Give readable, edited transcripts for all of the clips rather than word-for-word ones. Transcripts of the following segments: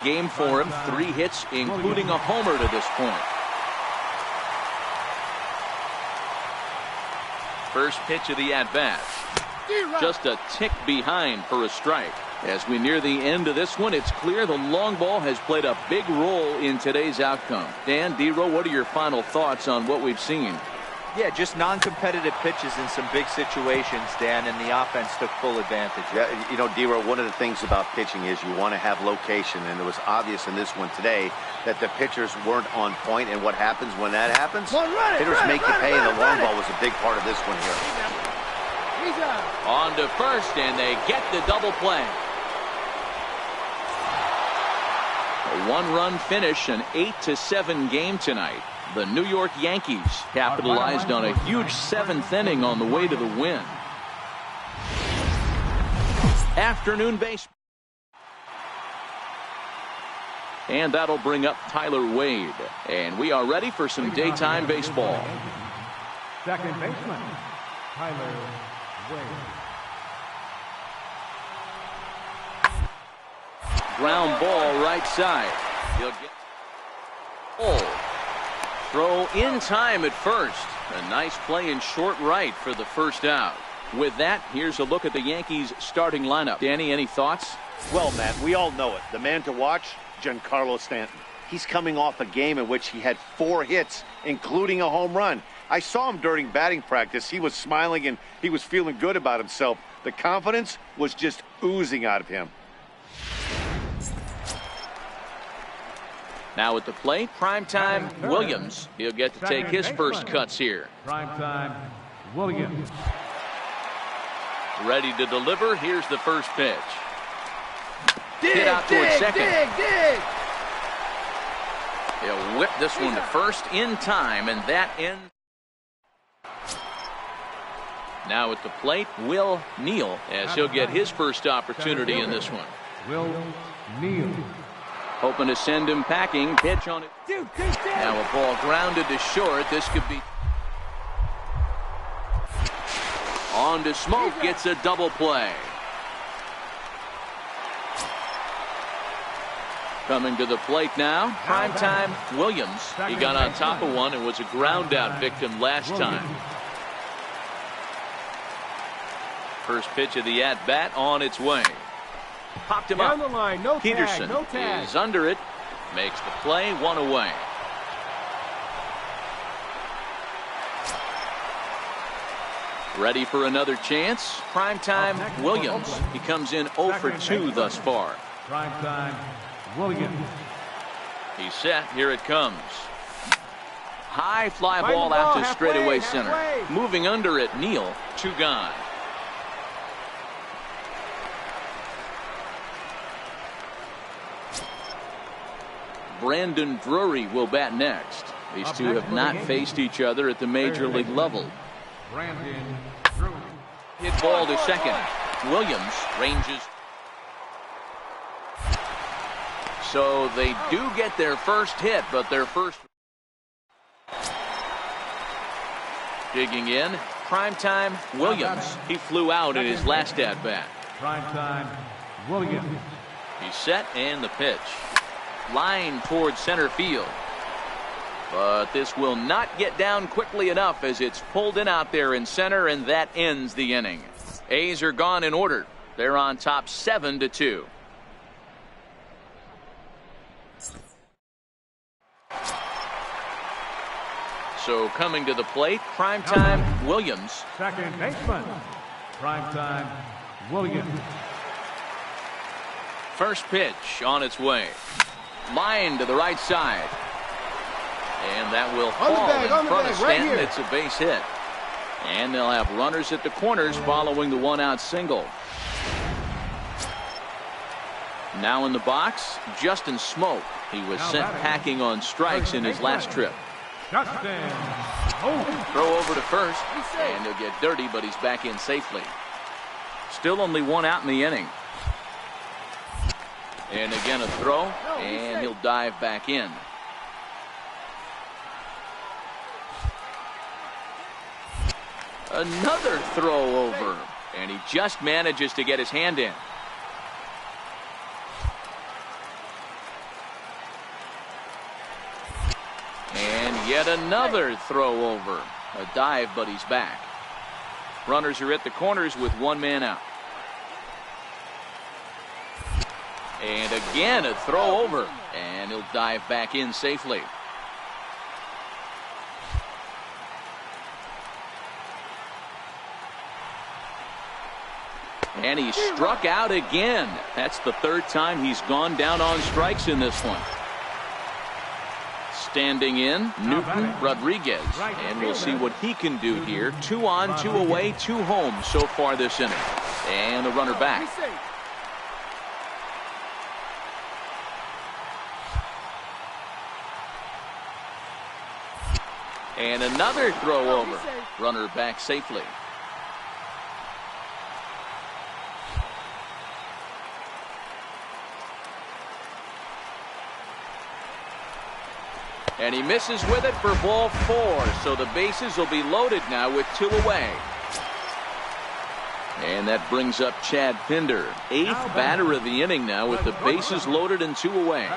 game for him. 3 hits, including a homer to this point. First pitch of the at-bat. Just a tick behind for a strike. As we near the end of this one, it's clear the long ball has played a big role in today's outcome. Dan, D-Row, what are your final thoughts on what we've seen? Yeah, just non-competitive pitches in some big situations, Dan, and the offense took full advantage. Yeah, you know, D-Row, one of the things about pitching is you want to have location, and it was obvious in this one today that the pitchers weren't on point, and what happens when that happens? Hitters make you pay, and the long ball was a big part of this one here. On to first, and they get the double play. A 1-run finish, an 8-7 game tonight. The New York Yankees capitalized on a huge 7th inning on the way to the win. Afternoon baseball. And that'll bring up Tyler Wade. And we are ready for some daytime baseball. Second baseman, Tyler Wade. Ground ball right side. He'll get throw in time at first. A nice play in short right for the first out. With that, here's a look at the Yankees starting lineup. Danny, any thoughts? Well, Matt, we all know it. The man to watch, Giancarlo Stanton. He's coming off a game in which he had 4 hits, including a home run. I saw him during batting practice. He was smiling and he was feeling good about himself. The confidence was just oozing out of him. Now at the plate, primetime Williams. He'll get to take his first cuts here. Primetime Williams. Ready to deliver. Here's the first pitch. Hit out towards second. Dig. He'll whip this one to first in time, and that ends. Now at the plate, Will Neal, as he'll get his first opportunity in this one. Will Neal. Hoping to send him packing. Pitch on it. Now a ball grounded to short. This could be. On to Smoke. Gets a double play. Coming to the plate now. Primetime Williams. He got on top of one and was a ground out victim last time. First pitch of the at bat on its way. Popped him up. Peterson is under it. Makes the play, 1 away. Ready for another chance. Primetime Williams. He comes in 0 for 2 thus far. Primetime Williams. He's set. Here it comes. High fly ball out to straightaway center. Moving under it, Neal. 2 gone. Brandon Drury will bat next. These two have not faced each other at the major league level. Brandon Drury. Hit ball to second. Williams ranges. So they do get their first hit, but their first. Digging in, primetime Williams. He flew out in his last at bat. Primetime Williams. He's set, and the pitch. Line towards center field. But this will not get down quickly enough as it's pulled in out there in center, and that ends the inning. A's are gone in order. They're on top 7-2. So coming to the plate, primetime Williams. Second baseman, primetime Williams. First pitch on its way. Line to the right side. And that will fall in front of Stanton. It's a base hit. And they'll have runners at the corners following the 1-out single. Now in the box, Justin Smoke. He was sent packing on strikes in his last trip. Justin. Throw over to first, and he'll get dirty, but he's back in safely. Still only 1 out in the inning. And again a throw, and he'll dive back in. Another throw over, and he just manages to get his hand in. Yet another throw over. A dive, but he's back. Runners are at the corners with one man out. And again, a throw over. And he'll dive back in safely. And he struck out again. That's the third time he's gone down on strikes in this one. Standing in, Newton Rodriguez. And we'll see what he can do here. 2 on, 2 away, 2 home so far this inning. And the runner back. And another throw over. Runner back safely. And he misses with it for ball 4. So the bases will be loaded now with 2 away. And that brings up Chad Pinder, 8th batter of the inning now with the bases loaded and 2 away.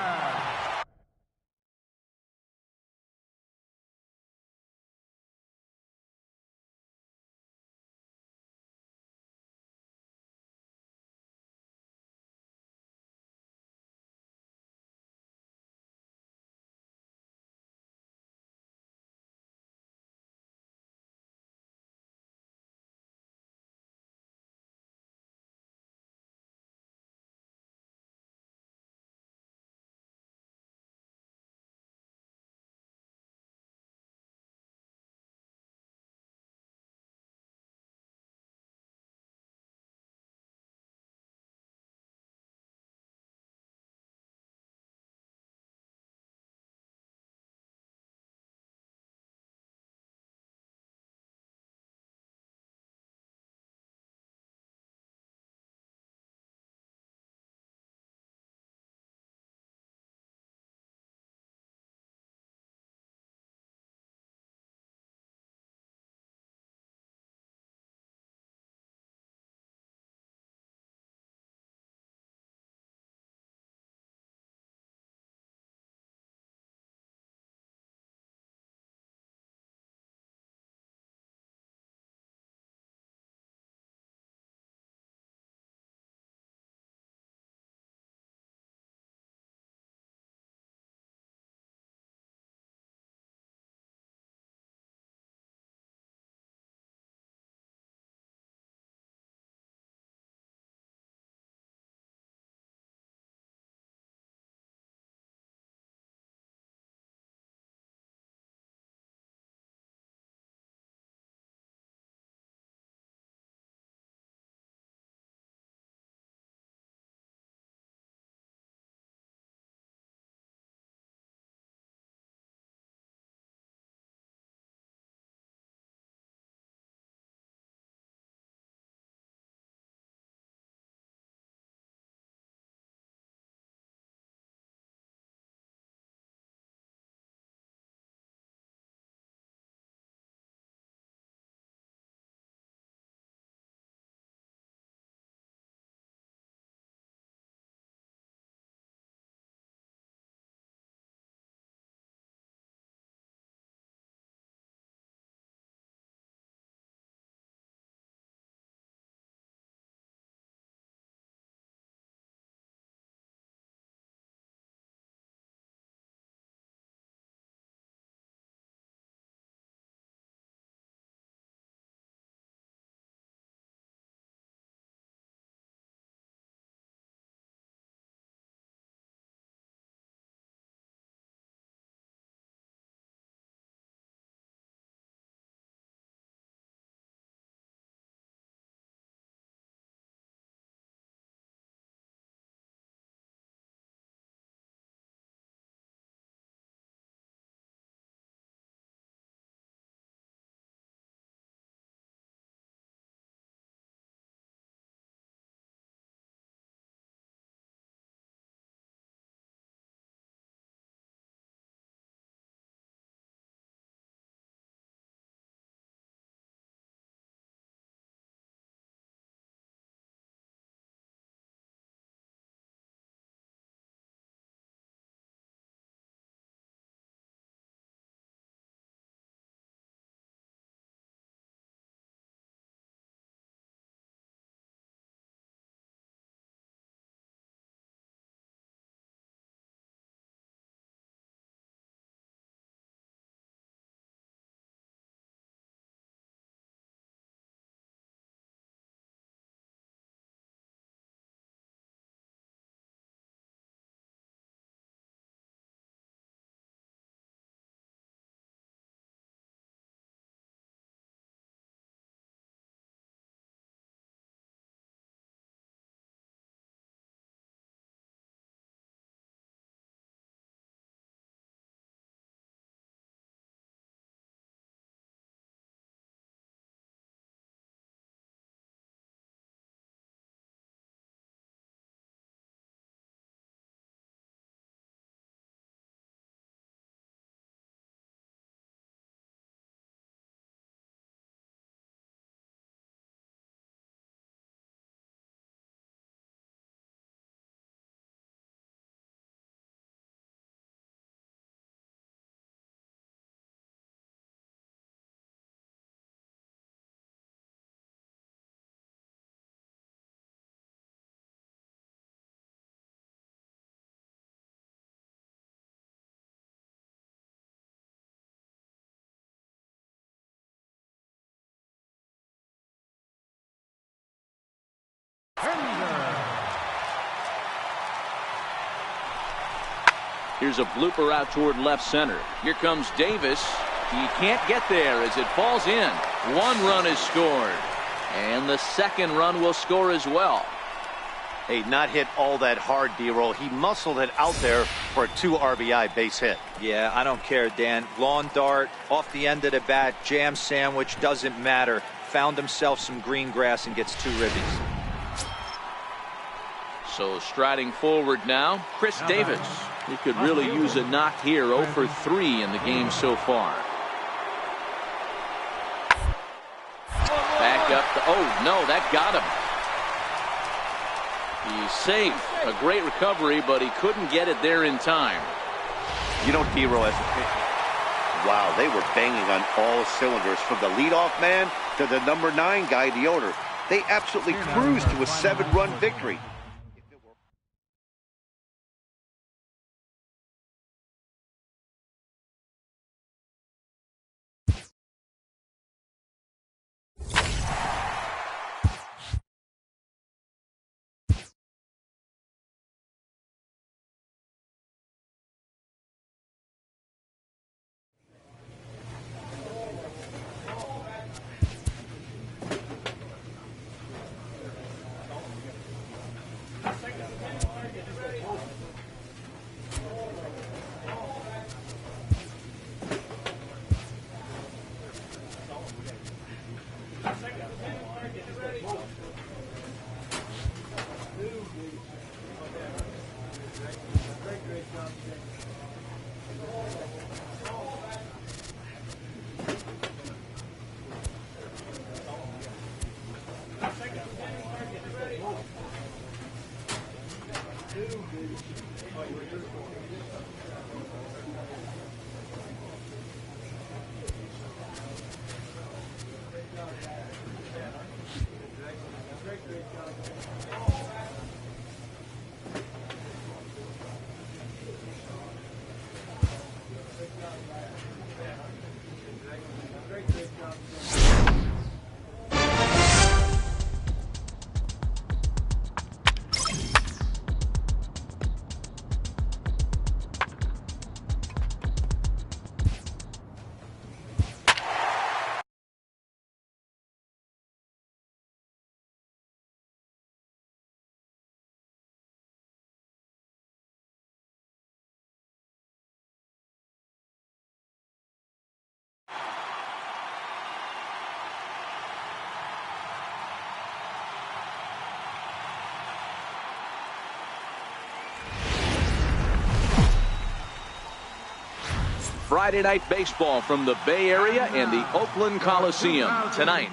Here's a blooper out toward left center. Here comes Davis. He can't get there as it falls in. One run is scored. And the second run will score as well. Hey, not hit all that hard, D-roll. He muscled it out there for a 2 RBI base hit. Yeah, I don't care, Dan. Lawn dart, off the end of the bat, jam sandwich, doesn't matter. Found himself some green grass and gets 2 ribbies. So striding forward now, Chris Davis. He could really use a knock here. 0 for 3 in the game so far. Back up. Oh, no, that got him. He's safe. A great recovery, but he couldn't get it there in time. You know, D-roll as a pitcher. Wow, they were banging on all cylinders from the leadoff man to the number 9 guy, the owner. They absolutely cruised to a 7-run victory. Friday night baseball from the Bay Area and the Oakland Coliseum tonight.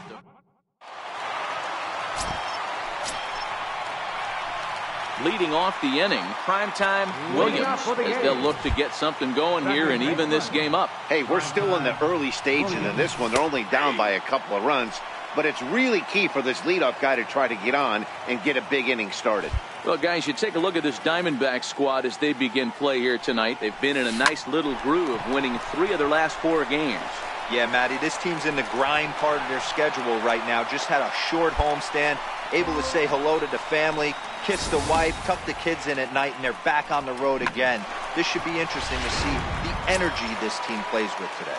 Leading off the inning, primetime Williams, as they'll look to get something going here and even this game up. Hey, we're still in the early stages of this one. They're only down by a couple of runs, but it's really key for this leadoff guy to try to get on and get a big inning started. Well, guys, you take a look at this Diamondback squad as they begin play here tonight. They've been in a nice little groove, winning 3 of their last 4 games. Yeah, Matty, this team's in the grind part of their schedule right now. Just had a short homestand, able to say hello to the family, kiss the wife, tuck the kids in at night, and they're back on the road again. This should be interesting to see the energy this team plays with today.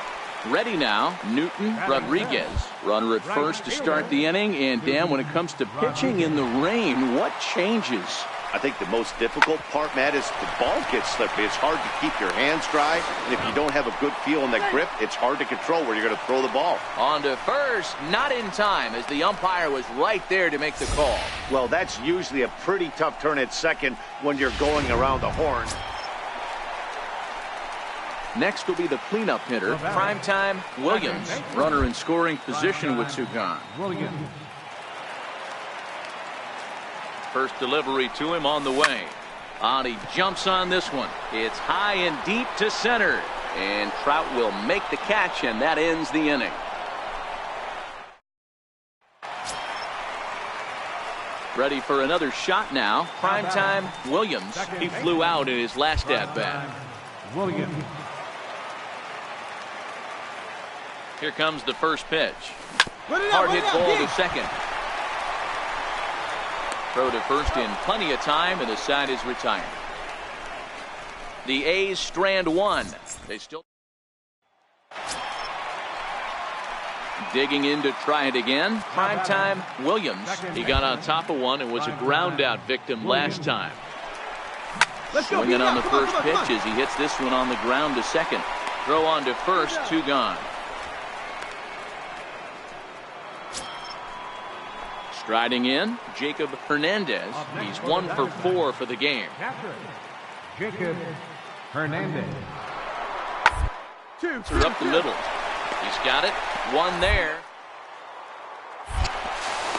Ready now, Newton Rodriguez. Runner at first to start the inning. And, Dan, when it comes to pitching in the rain, what changes? I think the most difficult part, Matt, is the ball gets slippery. It's hard to keep your hands dry. And if you don't have a good feel in that grip, it's hard to control where you're going to throw the ball. On to first, not in time, as the umpire was right there to make the call. Well, that's usually a pretty tough turn at second when you're going around the horn. Next will be the cleanup hitter, primetime Williams. Runner in scoring position with 2 gone. First delivery to him on the way. He jumps on this one. It's high and deep to center. And Trout will make the catch, and that ends the inning. Ready for another shot now. Primetime Williams. He flew out in his last at-bat. Here comes the first pitch. Hard hit ball to second. Throw to first in plenty of time, and the side is retired. The A's strand one. They still digging in to try it again. Primetime Williams. He got on top of one and was a ground out victim last time. Swinging on the first pitch as he hits this one on the ground to second. Throw on to first, 2 gone. Striding in, Jacob Hernandez. He's 1 for 4 for the game. Jacob Hernandez. Through up the middle. He's got it. 1 there.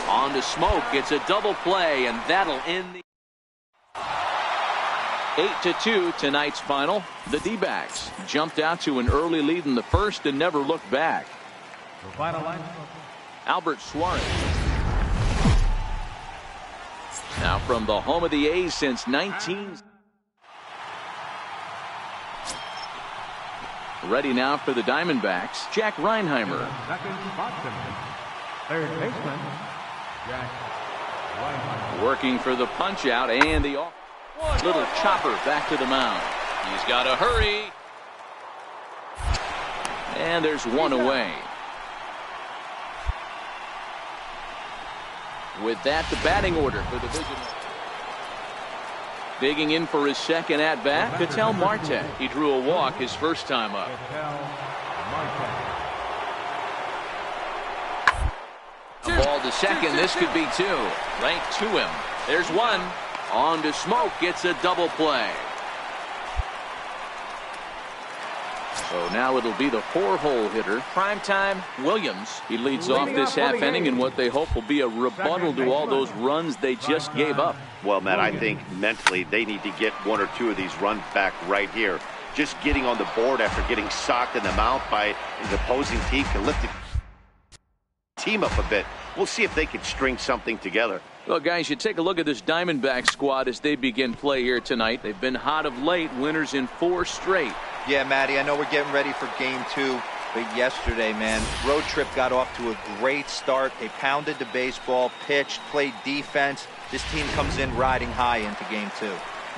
On to Smoke. It's a double play, and that'll end the 8-2 tonight's final. The D-backs jumped out to an early lead in the first and never looked back. The final line. Albert Suarez. Now from the home of the A's since 19. Ready now for the Diamondbacks, Jack Reinheimer. Second boxer. Third baseman, Jack Reinheimer. Working for the punch out and the little chopper back to the mound. He's got to hurry. And there's 1 away. With that, the batting order for the division. Digging in for his second at-bat, Ketel Marte. He drew a walk his first time up. A ball to second. This could be 2. Right to him. There's 1. On to Smoke. Gets a double play. So now it'll be the 4-hole hitter, Primetime Williams. He leads off this half inning in what they hope will be a rebuttal to all those runs they just gave up. Well, Matt, I think mentally they need to get 1 or 2 of these runs back right here. Just getting on the board after getting socked in the mouth by the opposing team can lift the team up a bit. We'll see if they can string something together. Well, guys, you take a look at this Diamondback squad as they begin play here tonight. They've been hot of late, winners in 4 straight. Yeah, Matty, I know we're getting ready for game 2, but yesterday, man, road trip got off to a great start. They pounded the baseball, pitched, played defense. This team comes in riding high into game 2.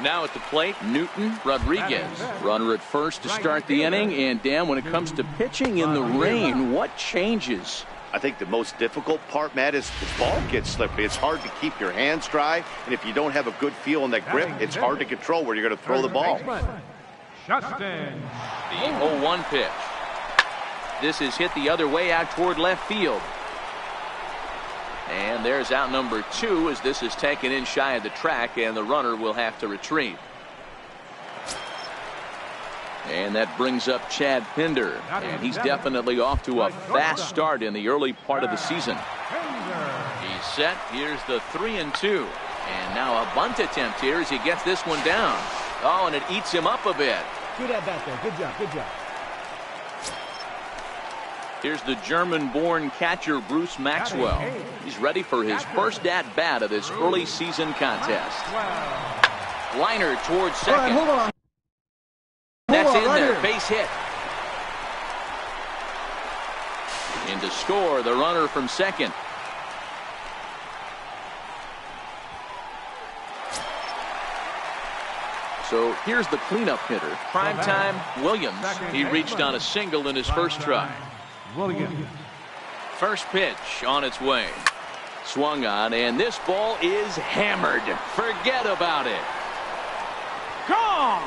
Now at the plate, Newton Rodriguez. Runner at first to start the inning. And, Dan, when it comes to pitching in the rain, what changes? I think the most difficult part, Matt, is the ball gets slippery. It's hard to keep your hands dry, and if you don't have a good feel on that grip, it's hard to control where you're going to throw the ball. Justin. The 0-1 pitch. This is hit the other way out toward left field. And there's out number 2 as this is taken in shy of the track, and the runner will have to retreat. And that brings up Chad Pinder, and he's definitely off to a fast start in the early part of the season. He's set. Here's the 3-2. And now a bunt attempt here as he gets this one down. Oh, and it eats him up a bit. Good at bat there. Good job. Good job. Here's the German-born catcher Bruce Maxwell. He's ready for his first at-bat of this early season contest. Liner towards second. All right, hold on. That's in right there. here. Base hit. In to score, the runner from second. So here's the cleanup hitter, Primetime Williams. He reached on a single in his first try. Williams. First pitch on its way. Swung on, and this ball is hammered. Forget about it. Gone!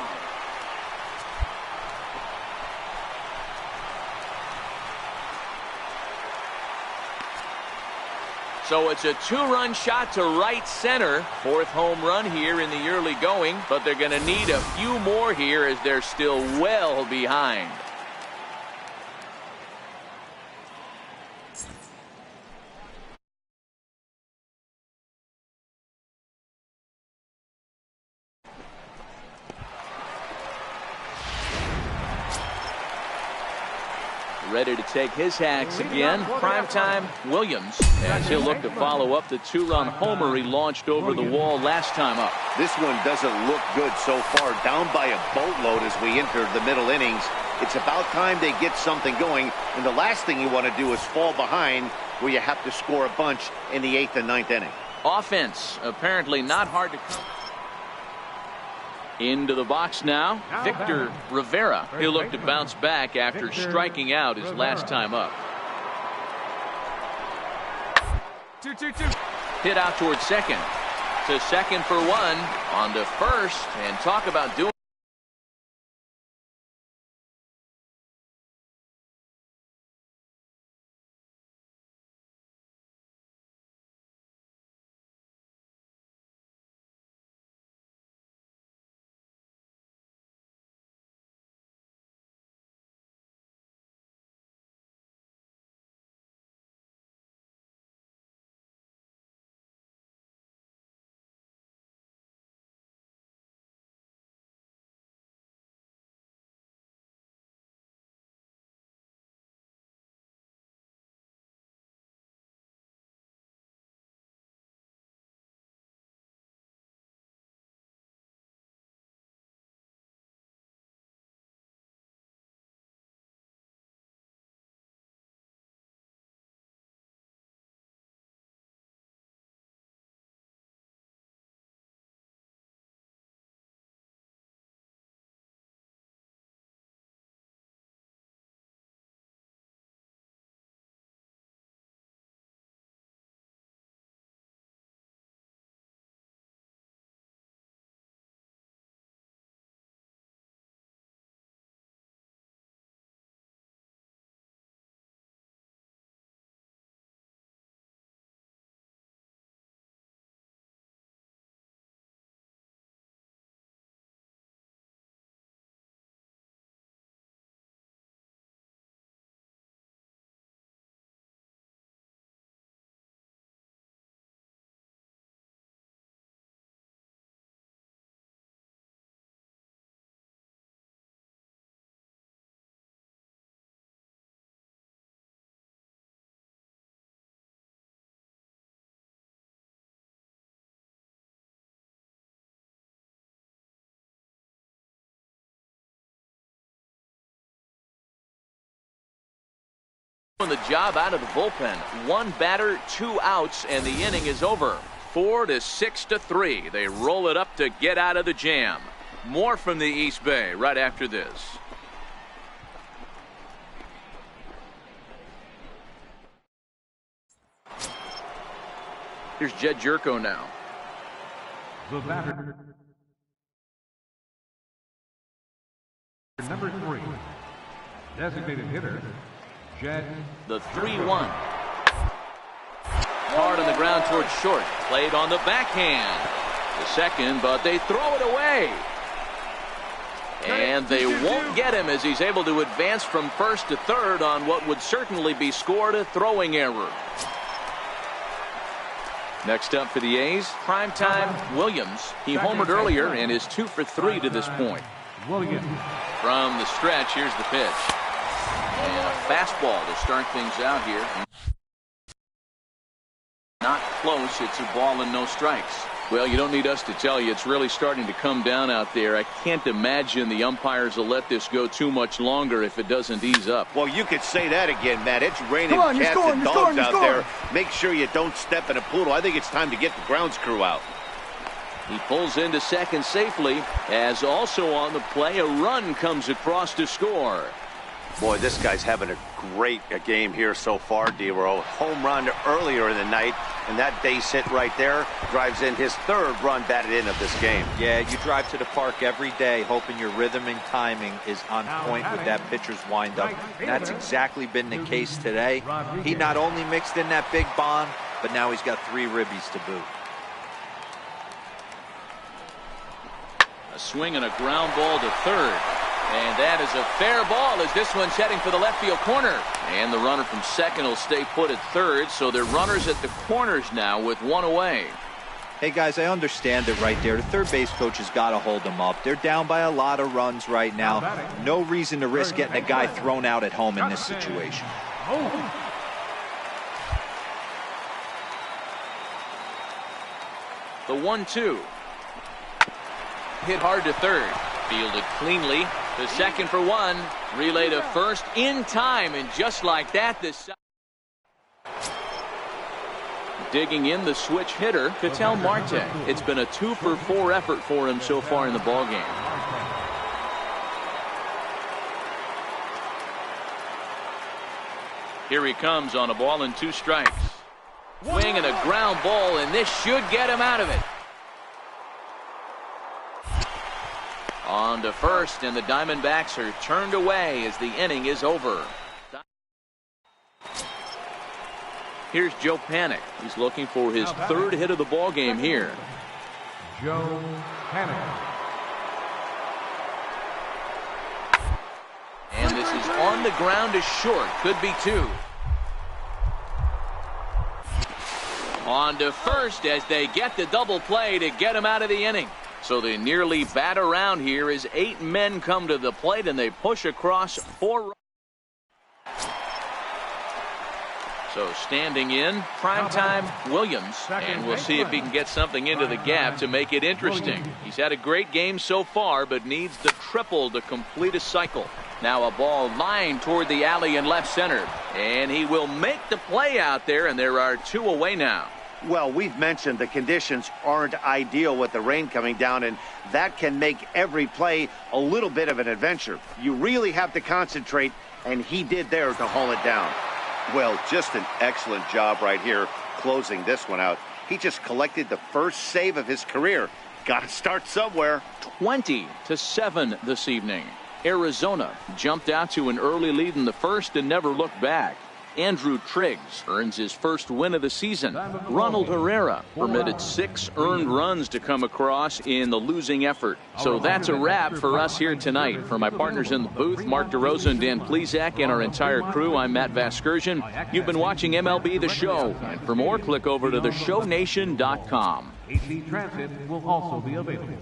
So it's a 2-run shot to right center. 4th home run here in the early going, but they're going to need a few more here as they're still well behind. Ready to take his hacks again, Primetime Williams, as he'll look to follow up the 2-run homer he launched over the wall last time up. This one doesn't look good so far, down by a boatload as we enter the middle innings. It's about time they get something going, and the last thing you want to do is fall behind where you have to score a bunch in the 8th and 9th inning. Offense apparently not hard to come. Into the box now, Victor Rivera. He'll look to bounce back after striking out his last time up. 2-2-2. Hit out towards second. To second for one. On to first. And talk about doing. The job out of the bullpen. One batter, 2 outs, and the inning is over. 4 to 6 to 3. They roll it up to get out of the jam. More from the East Bay right after this. Here's Jed Jerko now. The batter, number 3, designated hitter, Jed. The 3-1. Hard on the ground towards short. Played on the backhand. The second, but they throw it away. And they won't get him as he's able to advance from first to third on what would certainly be scored a throwing error. Next up for the A's, primetime Williams. He homered earlier and is 2 for 3 to this point. Williams. From the stretch, here's the pitch. And a fastball to start things out here. Not close. It's a ball and no strikes. Well, you don't need us to tell you. It's really starting to come down out there. I can't imagine the umpires will let this go too much longer if it doesn't ease up. Well, you could say that again, Matt. It's raining cats and dogs out there. Make sure you don't step in a poodle. I think it's time to get the grounds crew out. He pulls into second safely, as also on the play, a run comes across to score. Boy, this guy's having a great game here so far, D-Row. Home run earlier in the night, and that base hit right there drives in his 3rd run batted in of this game. Yeah, you drive to the park every day hoping your rhythm and timing is on point with that pitcher's windup. And that's exactly been the case today. He not only mixed in that big bomb, but now he's got 3 ribbies to boot. A swing and a ground ball to third. And that is a fair ball as this one's heading for the left field corner. And the runner from second will stay put at third, so they're runners at the corners now with 1 away. Hey, guys, I understand it right there. The third base coach has got to hold them up. They're down by a lot of runs right now. No reason to risk getting a guy thrown out at home in this situation. The 1-2. Hit hard to third. Fielded cleanly. The second for one. Relay to first in time. And just like that, this Digging in the switch hitter, Ketel Marte. It's been a 2-for-4 effort for him so far in the ballgame. Here he comes on a ball and 2 strikes. Swing and a ground ball, and this should get him out of it. On to first, and the Diamondbacks are turned away as the inning is over. Here's Joe Panik. He's looking for his 3rd hit of the ball game here. Joe Panik. And this is on the ground to short. Could be 2. On to first as they get the double play to get him out of the inning. So they nearly bat around here as 8 men come to the plate and they push across 4. So standing in, primetime Williams, and we'll see if he can get something into the gap to make it interesting. He's had a great game so far, but needs the triple to complete a cycle. Now a ball lined toward the alley in left center, and he will make the play out there, and there are 2 away now. Well, we've mentioned the conditions aren't ideal with the rain coming down, and that can make every play a little bit of an adventure. You really have to concentrate, and he did there to haul it down. Well, just an excellent job right here closing this one out. He just collected the first save of his career. Got to start somewhere. 20-7 this evening. Arizona jumped out to an early lead in the first and never looked back. Andrew Triggs earns his first win of the season. Ronald Herrera permitted 6 earned runs to come across in the losing effort. So that's a wrap for us here tonight. For my partners in the booth, Mark DeRosa and Dan Plesac, and our entire crew, I'm Matt Vasgersian. You've been watching MLB The Show. And for more, click over to theshownation.com. AC Transit will also be available.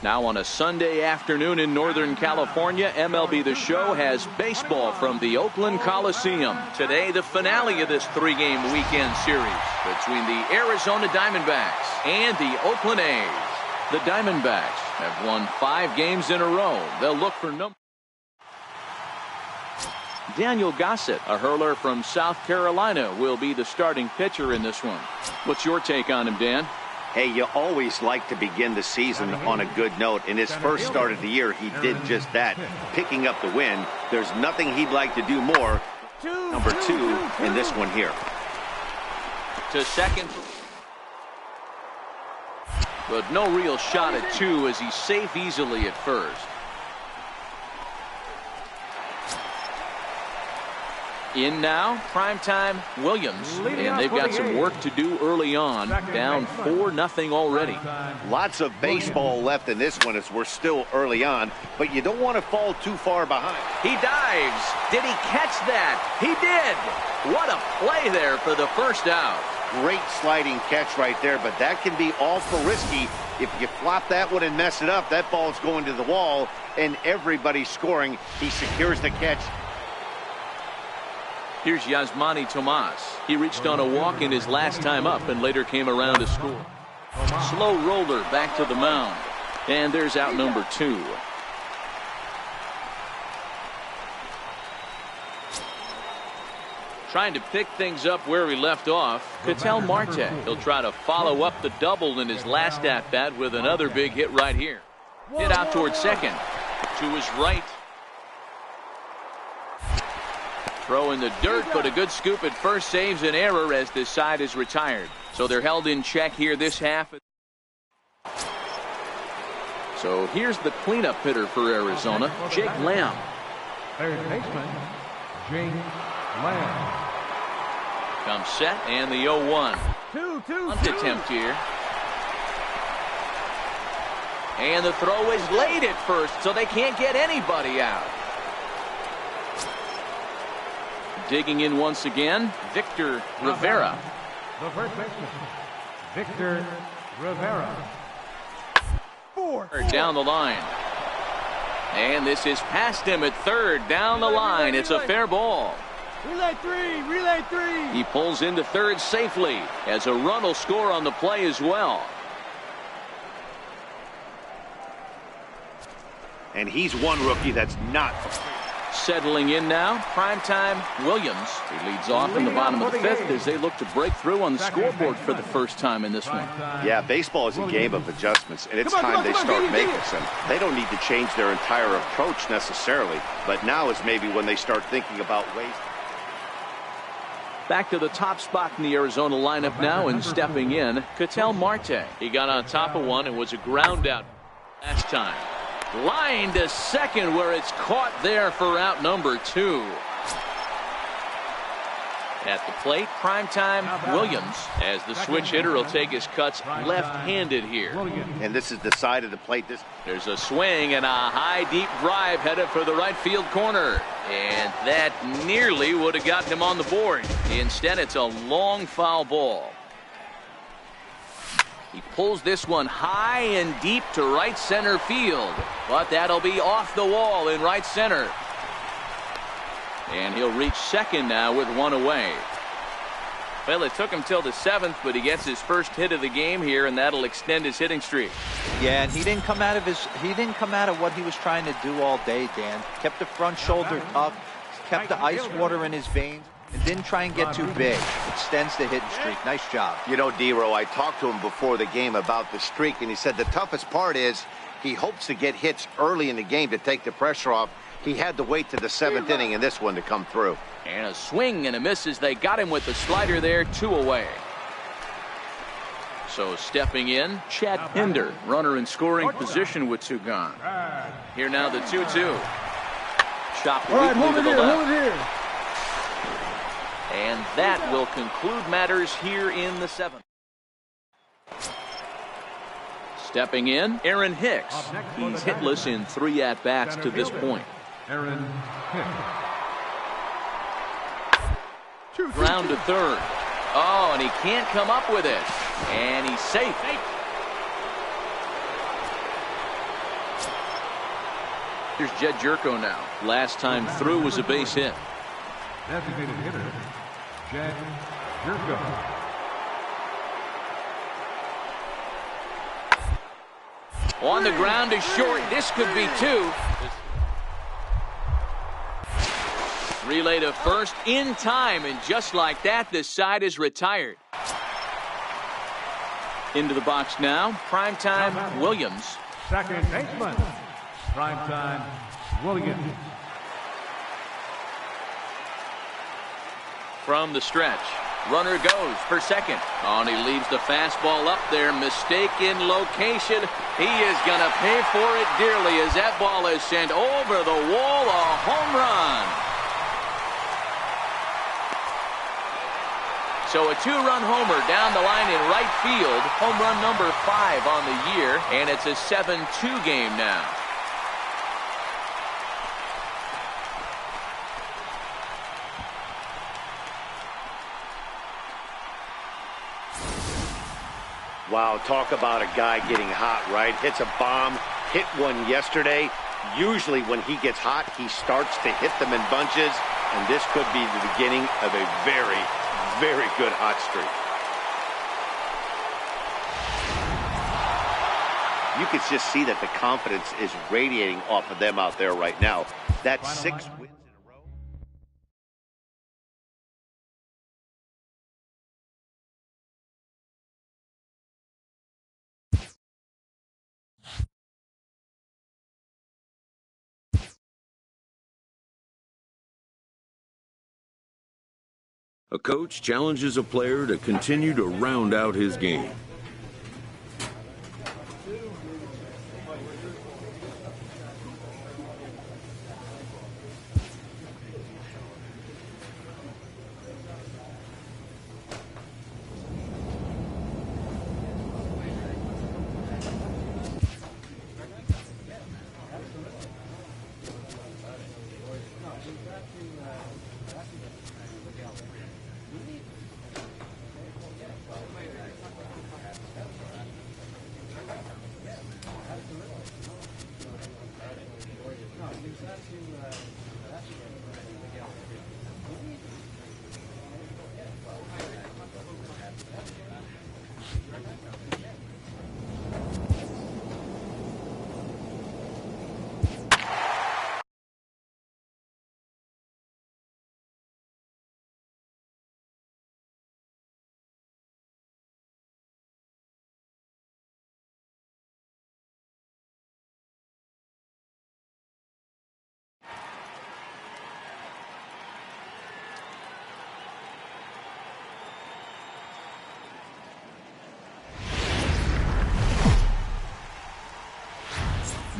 Now on a Sunday afternoon in Northern California, MLB The Show has baseball from the Oakland Coliseum. Today, the finale of this 3-game weekend series between the Arizona Diamondbacks and the Oakland A's. The Diamondbacks have won 5 games in a row. They'll look for number. Daniel Gossett, a hurler from South Carolina, will be the starting pitcher in this one. What's your take on him, Dan? Hey, you always like to begin the season on a good note. In his first start of the year, he did just that, picking up the win. There's nothing he'd like to do more. Number 2 in this one here. To second. But no real shot at 2 as he's safe easily at first. In now, primetime Williams, and they've got some work to do early on. Down 4-0 already. Lots of baseball left in this one as we're still early on, but you don't want to fall too far behind. He dives. Did he catch that? He did. What a play there for the first out. Great sliding catch right there, but that can be awful risky. If you flop that one and mess it up, that ball's going to the wall, and everybody's scoring. He secures the catch. Here's Yasmani Tomas. He reached on a walk in his last time up and later came around to score. Slow roller back to the mound. And there's out number 2. Trying to pick things up where he left off, Ketel Marte. He'll try to follow up the double in his last at-bat with another big hit right here. Hit out towards second. To his right. Throw in the dirt, but a good scoop at first saves an error as this side is retired. So they're held in check here this half. So here's the cleanup hitter for Arizona, Jake Lamb. Third baseman, Jake Lamb. Comes set and the 0-1. 2-2. Bunt attempt here. And the throw is late at first, so they can't get anybody out. Digging in once again, Victor Rivera. The first baseman, Victor Rivera. 4. Down the line. And this is past him at third. Down the line. It's a fair ball. Relay 3. Relay 3. He pulls into third safely as a run will score on the play as well. And he's one rookie that's not. Settling in now, primetime Williams. He leads off in the bottom of the fifth as they look to break through on the scoreboard for the first time in this one. Yeah, baseball is a game of adjustments, and it's time they start making some. They don't need to change their entire approach necessarily, but now is maybe when they start thinking about ways. Back to the top spot in the Arizona lineup now, and stepping in, Ketel Marte. He got on top of one and was a ground out last time. Line to second where it's caught there for out number 2. At the plate, primetime Williams, as the switch hitter will take his cuts left-handed here. And this is the side of the plate. There's a swing and a high deep drive headed for the right field corner. And that nearly would have gotten him on the board. Instead, it's a long foul ball. He pulls this one high and deep to right center field, but that'll be off the wall in right center. And he'll reach second now with one away. Well, it took him till the 7th, but he gets his first hit of the game here, and that'll extend his hitting streak. Yeah, and he didn't come out of what he was trying to do all day, Dan. Kept the front shoulder up, kept the ice water in his veins, and didn't try and get too big. Extends the hitting streak. Nice job. You know, D-Row, I talked to him before the game about the streak, and he said the toughest part is he hopes to get hits early in the game to take the pressure off. He had to wait to the 7th inning in this one to come through. And a swing and a miss as they got him with the slider there, 2 away. So stepping in, Chad Pinder, runner in scoring position with 2 gone. Here now the 2-2. Chopped weakly to the left. And that will conclude matters here in the 7th. Stepping in, Aaron Hicks. He's hitless in 3 at-bats to this point. Aaron Hicks. Ground to third. Oh, and he can't come up with it. And he's safe. Here's Jed Jerko now. Last time through was a base hit. Designated hitter, Jed Jerko. On the ground is short. This could be 2. Relay to first in time, and just like that, this side is retired. Into the box now, primetime Williams. Second baseman, primetime Williams. From the stretch, runner goes for second. Oh, and he leaves the fastball up there. Mistaken location. He is going to pay for it dearly as that ball is sent over the wall. A home run. So a 2-run homer down the line in right field. Home run number 5 on the year, and it's a 7-2 game now. Wow, talk about a guy getting hot, right? Hits a bomb, hit one yesterday. Usually when he gets hot, he starts to hit them in bunches, and this could be the beginning of a very, very good hot streak. You can just see that the confidence is radiating off of them out there right now. That's 6 wins in a row. A coach challenges a player to continue to round out his game.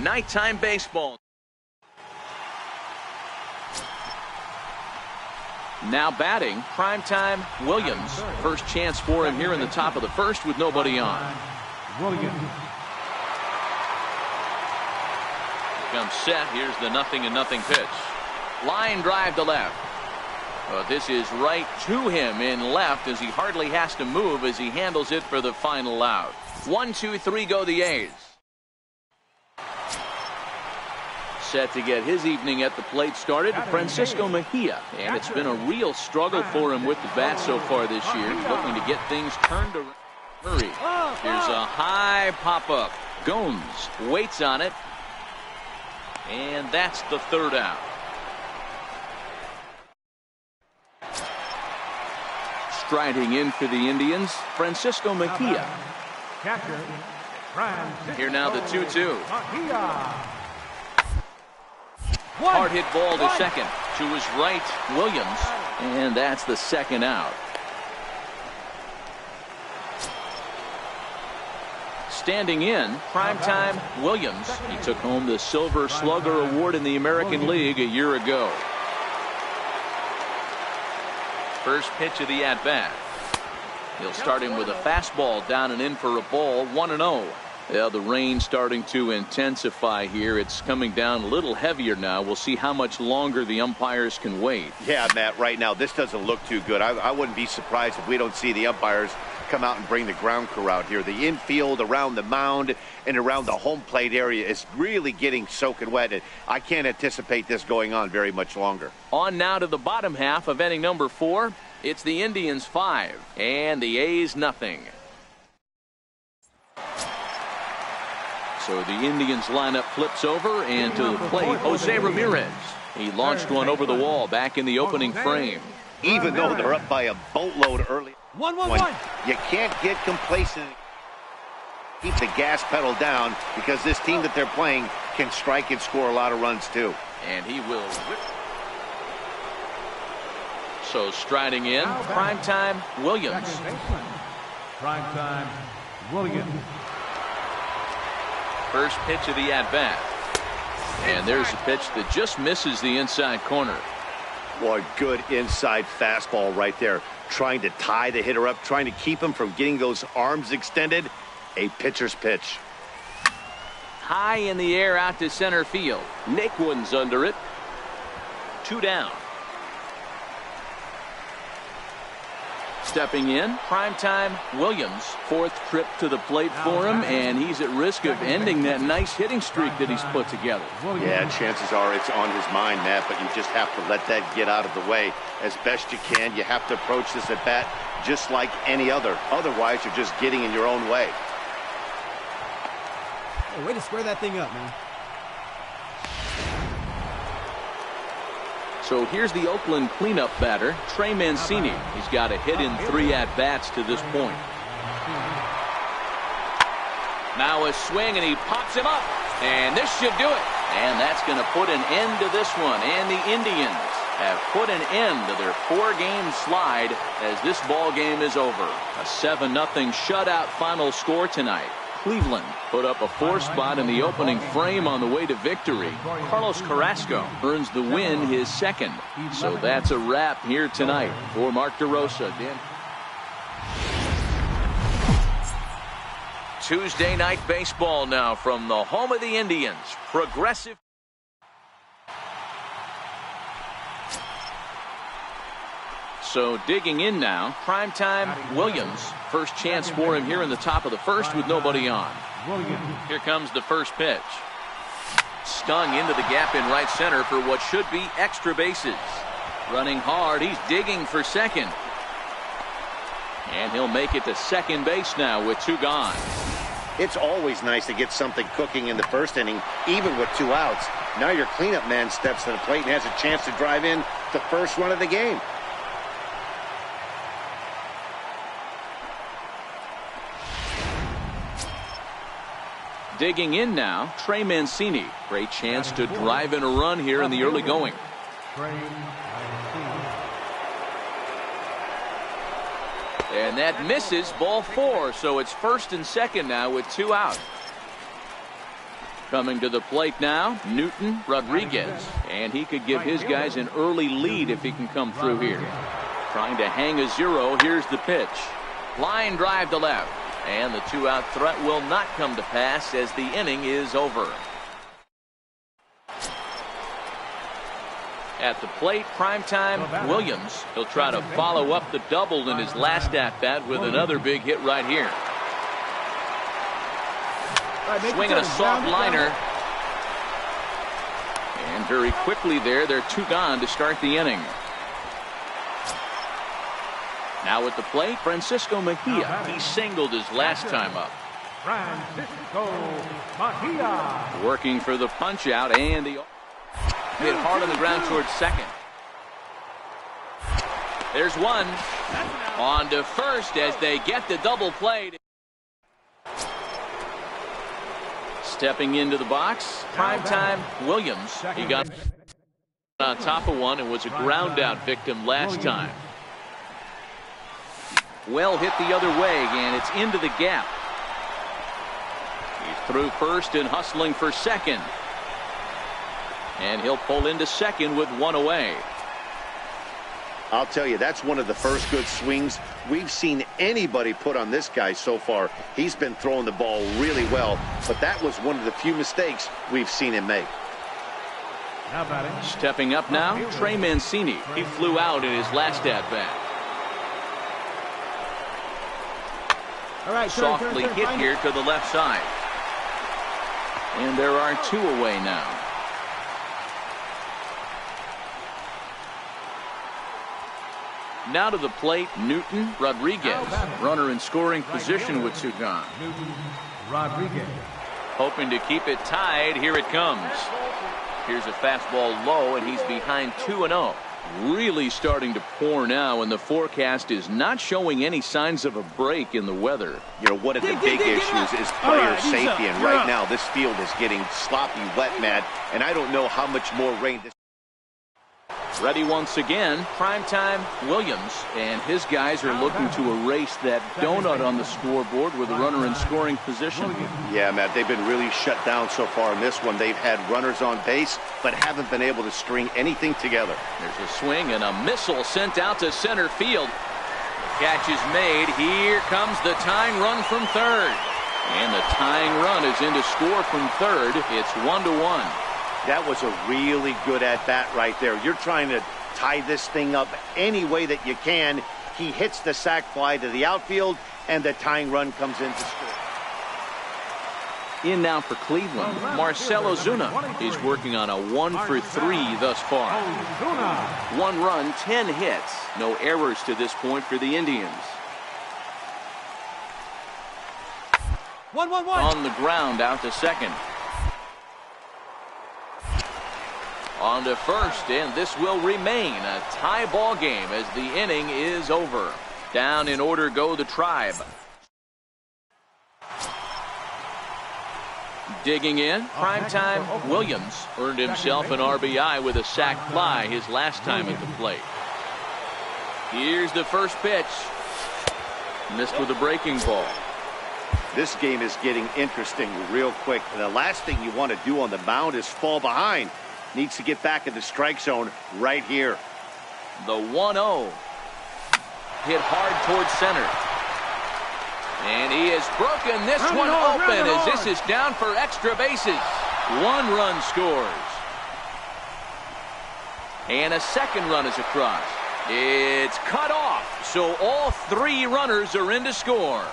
Nighttime baseball. Now batting, primetime Williams. First chance for him here in the top of the first with nobody on. Williams. Comes set. Here's the 0-0 pitch. Line drive to left. This is right to him in left as he hardly has to move as he handles it for the final out. 1, 2, 3 go the A's. Set to get his evening at the plate started, Francisco Mejia. And it's been a real struggle for him with the bat so far this year. Looking to get things turned around. Hurry. Here's a high pop-up. Gomes waits on it. And that's the third out. Striding in for the Indians, Francisco Mejia. Here now the 2-2. Hard hit ball to second. To his right, Williams. And that's the second out. Standing in, primetime Williams. He took home the Silver Slugger Award in the American League a year ago. First pitch of the at-bat. He'll start him with a fastball down and in for a ball, 1-0. Yeah, the rain starting to intensify here. It's coming down a little heavier now. We'll see how much longer the umpires can wait. Yeah, Matt, right now this doesn't look too good. I wouldn't be surprised if we don't see the umpires come out and bring the ground crew out here. The infield around the mound and around the home plate area is really getting soaking wet. And I can't anticipate this going on very much longer. On now to the bottom half of inning number 4. It's the Indians 5 and the A's 0. So the Indians lineup flips over, and to the plate, Jose Ramirez. He launched one over the wall back in the opening frame. Even though they're up by a boatload early, 1-1-1. you can't get complacent. Keep the gas pedal down because this team that they're playing can strike and score a lot of runs too. And he will whip. So striding in, primetime Williams. Primetime Williams. First pitch of the at-bat. And there's a pitch that just misses the inside corner. Boy, good inside fastball right there. Trying to tie the hitter up, trying to keep him from getting those arms extended. A pitcher's pitch. High in the air out to center field. Naquin's under it. 2 down. Stepping in, primetime Williams. 4th trip to the plate for him, and he's at risk of ending that nice hitting streak that he's put together. Yeah, chances are it's on his mind, Matt, but you just have to let that get out of the way as best you can. You have to approach this at bat just like any other. Otherwise, you're just getting in your own way. Hey, way to square that thing up, man. So here's the Oakland cleanup batter, Trey Mancini. He's got a hit in 3 at-bats to this point. Now a swing, and he pops him up. And this should do it. And that's going to put an end to this one. And the Indians have put an end to their 4-game slide as this ball game is over. A 7-0 shutout final score tonight. Cleveland put up a 4 spot in the opening frame on the way to victory. Carlos Carrasco earns the win, his 2nd. So that's a wrap here tonight. For Mark DeRosa, Dan. Tuesday night baseball now from the home of the Indians. Progressive. So digging in now, primetime Williams. First chance for him here in the top of the first with nobody on. Here comes the first pitch. Stung into the gap in right center for what should be extra bases. Running hard, he's digging for second. And he'll make it to second base now with 2 gone. It's always nice to get something cooking in the first inning, even with 2 outs. Now your cleanup man steps to the plate and has a chance to drive in the first run of the game. Digging in now, Trey Mancini. Great chance to drive in a run here in the early going. And that misses, ball 4. So it's first and second now with 2 out. Coming to the plate now, Newton Rodriguez. And he could give his guys an early lead if he can come through here. Trying to hang a 0. Here's the pitch. Line drive to left. And the 2-out threat will not come to pass as the inning is over. At the plate, primetime Williams. He'll try to follow up the double in his last at-bat with another big hit right here. Swinging a soft liner. And very quickly there, they're 2 gone to start the inning. Now at the plate, Francisco Mejia. He singled his last time up. Francisco Mejia. Working for the punch out, and he hit hard on the ground towards second. There's one. On to first as they get the double play. Stepping into the box, primetime Williams. He got on top of one and was a ground out victim last time. Well hit the other way, and it's into the gap. He's through first and hustling for second. And he'll pull into second with 1 away. I'll tell you, that's one of the first good swings we've seen anybody put on this guy so far. He's been throwing the ball really well, but that was one of the few mistakes we've seen him make. Stepping up now, Trey Mancini. He flew out in his last at-bat. Softly hit here to the left side. And there are 2 away now. Now to the plate, Newton Rodriguez. Runner in scoring position with 2 gone. Newton Rodriguez. Hoping to keep it tied. Here it comes. Here's a fastball low, and he's behind 2-0. Really starting to pour now, and the forecast is not showing any signs of a break in the weather. You know, one of the big issues is player safety, and right now this field is getting sloppy wet, Matt, and I don't know how much more rain this. Ready once again, primetime Williams, and his guys are looking to erase that donut on the scoreboard with a runner in scoring position. Yeah, Matt, they've been really shut down so far in this one. They've had runners on base, but haven't been able to string anything together. There's a swing and a missile sent out to center field. The catch is made. Here comes the tying run from third. And the tying run is in to score from third. It's 1-1. That was a really good at-bat right there. You're trying to tie this thing up any way that you can. He hits the sac fly to the outfield, and the tying run comes in to score. In now for Cleveland, Marcell Ozuna. He's working on a 1-for-3 thus far. 1 run, 10 hits. No errors to this point for the Indians. 1-1-1. On the ground, out to second. On to first, and this will remain a tie ball game as the inning is over. Down in order go the Tribe. Digging in, primetime Williams earned himself an RBI with a sac fly his last time at the plate. Here's the first pitch. Missed with a breaking ball. This game is getting interesting real quick. The last thing you want to do on the mound is fall behind. Needs to get back in the strike zone right here. The 1-0. Hit hard towards center. And he has broken this one open as this is down for extra bases. 1 run scores. And a second run is across. It's cut off. So all 3 runners are in to score.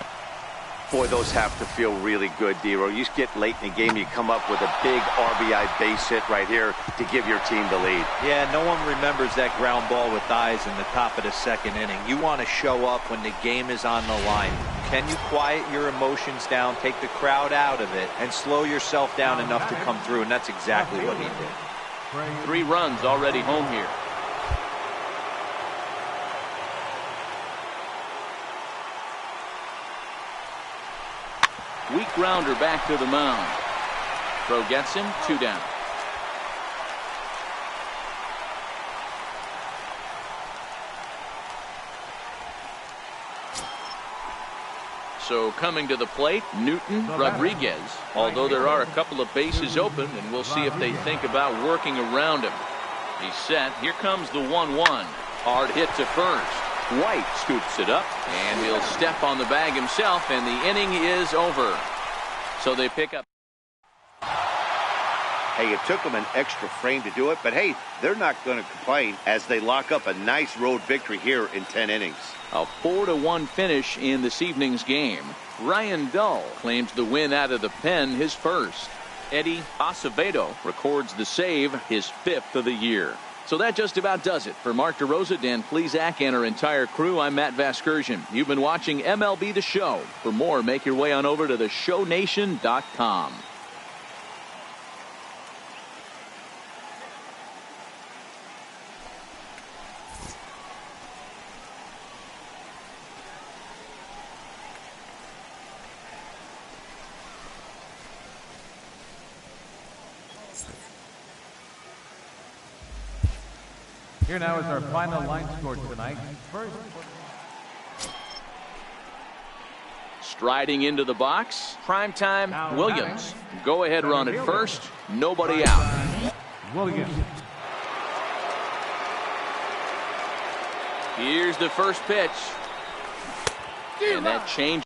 Boy, those have to feel really good, Dero. You get late in the game, you come up with a big RBI base hit right here to give your team the lead. Yeah, no one remembers that ground ball with eyes in the top of the second inning. You want to show up when the game is on the line. Can you quiet your emotions down, take the crowd out of it, and slow yourself down enough to come through? And that's exactly what he did. 3 runs already home here. Weak grounder back to the mound. Throw gets him, 2 down. So coming to the plate, Newton Rodriguez. Although there are a couple of bases open, and we'll see if they think about working around him. He's set. Here comes the 1-1. Hard hit to first. White scoops it up, and he'll step on the bag himself, and the inning is over. So they pick up. Hey, it took them an extra frame to do it, but hey, they're not going to complain as they lock up a nice road victory here in 10 innings. A 4-1 finish in this evening's game. Ryan Dull claims the win out of the pen, his first. Eddie Acevedo records the save, his 5th of the year. So that just about does it. For Mark DeRosa, Dan Plesac, and our entire crew, I'm Matt Vasgersian. You've been watching MLB The Show. For more, make your way on over to theshownation.com. Here now is our final line score tonight. First. Striding into the box, primetime Williams. Go ahead run at first, nobody out. Williams. Here's the first pitch. And that change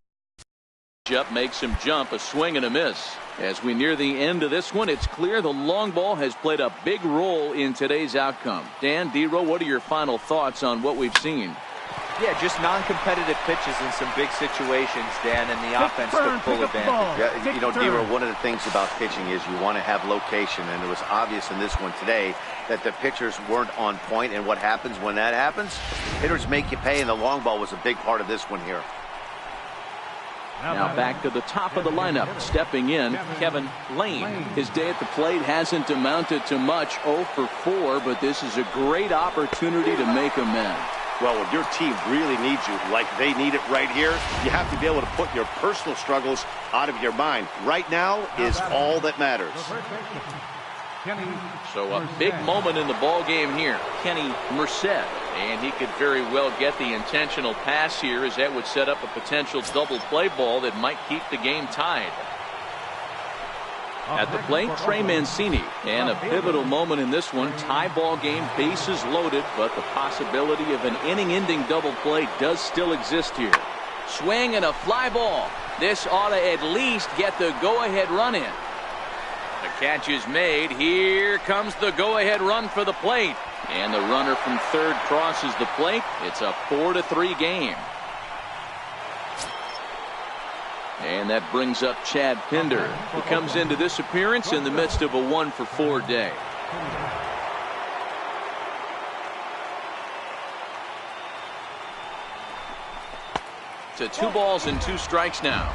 up makes him jump, a swing and a miss. As we near the end of this one, it's clear the long ball has played a big role in today's outcome. Dan, D-Row, what are your final thoughts on what we've seen? Yeah, just non-competitive pitches in some big situations, Dan, and the offense took full advantage. Yeah, you know, D-Row, one of the things about pitching is you want to have location, and it was obvious in this one today that the pitchers weren't on point, and what happens when that happens? Hitters make you pay, and the long ball was a big part of this one here. Now back to the top of the lineup. Stepping in, Kevin Lane. His day at the plate hasn't amounted to much, 0 for 4, but this is a great opportunity to make amends. Well, when your team really needs you, like they need it right here, you have to be able to put your personal struggles out of your mind. Right now is all that matters. So a big moment in the ball game here. Kenny Merced. And he could very well get the intentional pass here, as that would set up a potential double play ball that might keep the game tied. At the plate, Trey Mancini. And a pivotal moment in this one. Tie ball game, bases loaded, but the possibility of an inning-ending double play does still exist here. Swing and a fly ball. This ought to at least get the go-ahead run in. The catch is made. Here comes the go-ahead run for the plate. And the runner from third crosses the plate. It's a 4-3 game. And that brings up Chad Pinder, who comes into this appearance in the midst of a 1 for 4 day. To 2 balls and 2 strikes now.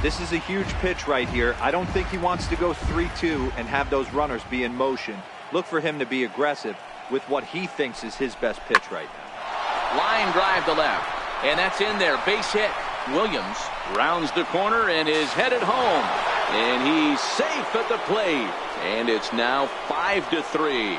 This is a huge pitch right here. I don't think he wants to go 3-2 and have those runners be in motion. Look for him to be aggressive with what he thinks is his best pitch right now. Line drive to left. And that's in there. Base hit. Williams rounds the corner and is headed home. And he's safe at the plate. And it's now 5-3.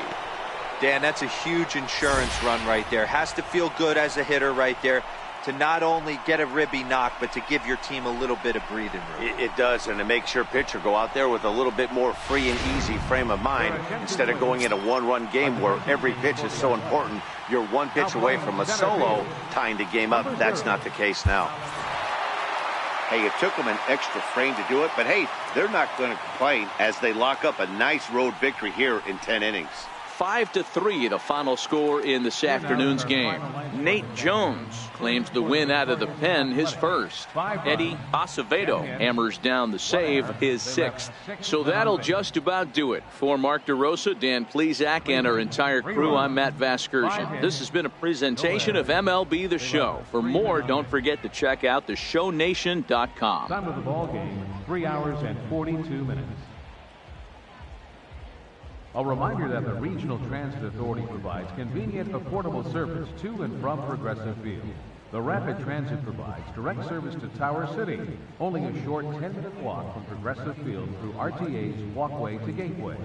Dan, that's a huge insurance run right there. Has to feel good as a hitter right there to not only get a ribby knock, but to give your team a little bit of breathing room. It does, and it makes your pitcher go out there with a little bit more free and easy frame of mind instead of going in a one-run game where every pitch is so important. You're one pitch away from a solo tying the game up. That's not the case now. Hey, it took them an extra frame to do it, but hey, they're not going to complain as they lock up a nice road victory here in 10 innings. 5-3, the final score in this afternoon's game. Nate Jones claims the win out of the pen, his first. Eddie Acevedo hammers down the save, his 6th. So that'll just about do it. For Mark DeRosa, Dan Plesac, and our entire crew, I'm Matt Vasgersian. This has been a presentation of MLB The Show. For more, don't forget to check out theshownation.com. Time of the ball game, 3 hours and 42 minutes. A reminder that the Regional Transit Authority provides convenient, affordable service to and from Progressive Field. The Rapid Transit provides direct service to Tower City, only a short 10-minute walk from Progressive Field through RTA's Walkway to Gateway.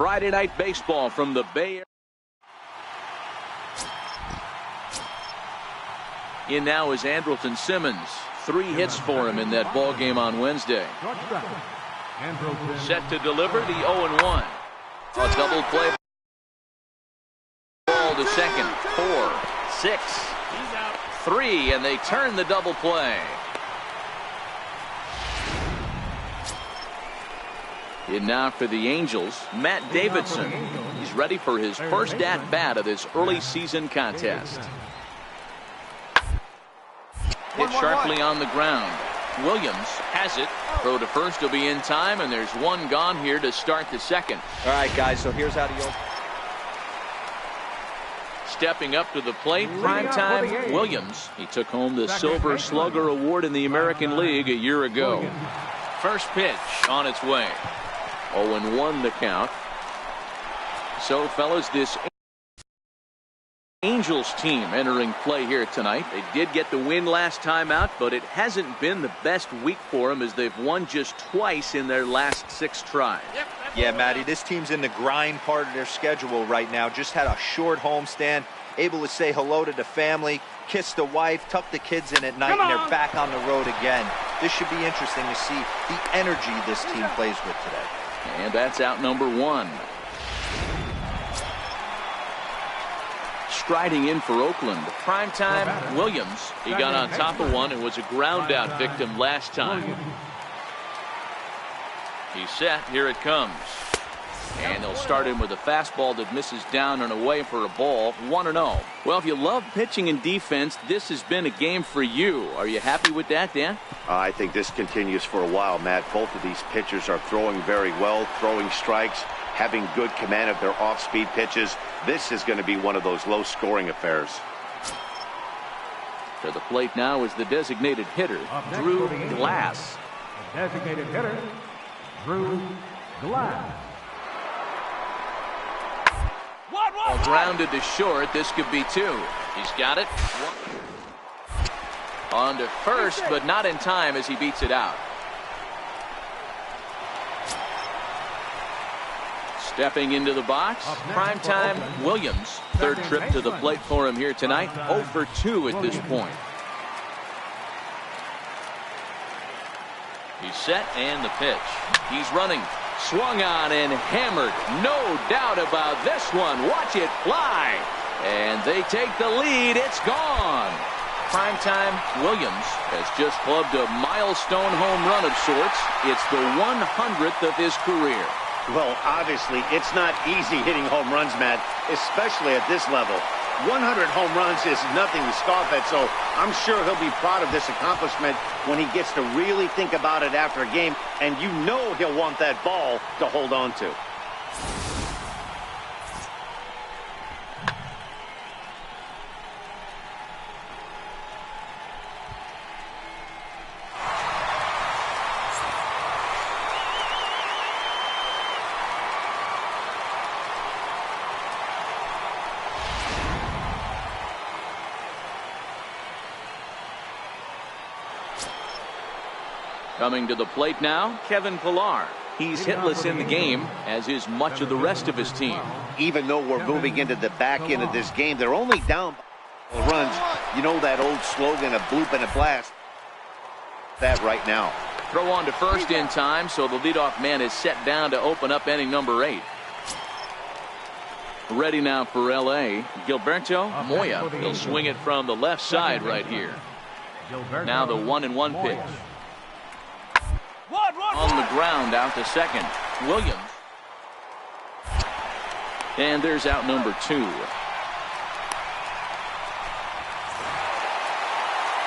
Friday Night Baseball from the Bay Area. In now is Andrelton Simmons. 3 hits for him in that ball game on Wednesday. Set to deliver the 0-1. A double play. Ball to second. 4, 6, 3, and they turn the double play. In now for the Angels, Matt Davidson. He's ready for his first at-bat of this early season contest. Hit sharply on the ground. Williams has it. Throw to first will be in time, and there's one gone here to start the second. All right, guys, so here's how to go. Stepping up to the plate, primetime Williams. He took home the Silver Slugger Award in the American League a year ago. First pitch on its way. 0-1 the count. So, fellas, this Angels team entering play here tonight. They did get the win last time out, but it hasn't been the best week for them as they've won just twice in their last 6 tries. Yeah, Matty, this team's in the grind part of their schedule right now. Just had a short homestand, able to say hello to the family, kiss the wife, tuck the kids in at night, and they're back on the road again. This should be interesting to see the energy this team plays with today. And that's out number 1. Striding in for Oakland, primetime Williams. He got on top of one and was a ground out victim last time. He's set. Here it comes. And they'll start him with a fastball that misses down and away for a ball. 1-0. Well, if you love pitching and defense, this has been a game for you. Are you happy with that, Dan? I think this continues for a while, Matt. Both of these pitchers are throwing very well, throwing strikes, having good command of their off-speed pitches. This is going to be one of those low-scoring affairs. To the plate now is the designated hitter, Drew Glass. The designated hitter, Drew Glass. Well, grounded to short. This could be 2. He's got it. On to first, but not in time as he beats it out. Stepping into the box, primetime Williams. 3rd trip to the plate for him here tonight. 0 for 2 at this point. He's set and the pitch. He's running. Swung on and hammered. No doubt about this one. Watch it fly. And they take the lead. It's gone. Primetime Williams has just clubbed a milestone home run of sorts. It's the 100th of his career. Well, obviously, it's not easy hitting home runs, Matt, especially at this level. 100 home runs is nothing to scoff at, so I'm sure he'll be proud of this accomplishment when he gets to really think about it after a game, and you know he'll want that ball to hold on to. Coming to the plate now, Kevin Pillar. He's hitless in the game, as is much of the rest of his team. Even though we're moving into the back end of this game, they're only down runs. You know that old slogan, a bloop and a blast. That right now. Throw on to first in time, so the leadoff man is set down to open up inning number 8. Ready now for L.A., Gilberto Moya. He'll swing it from the left side right here. Now the 1-1 pitch. On the ground, out to second. Williams. And there's out number 2.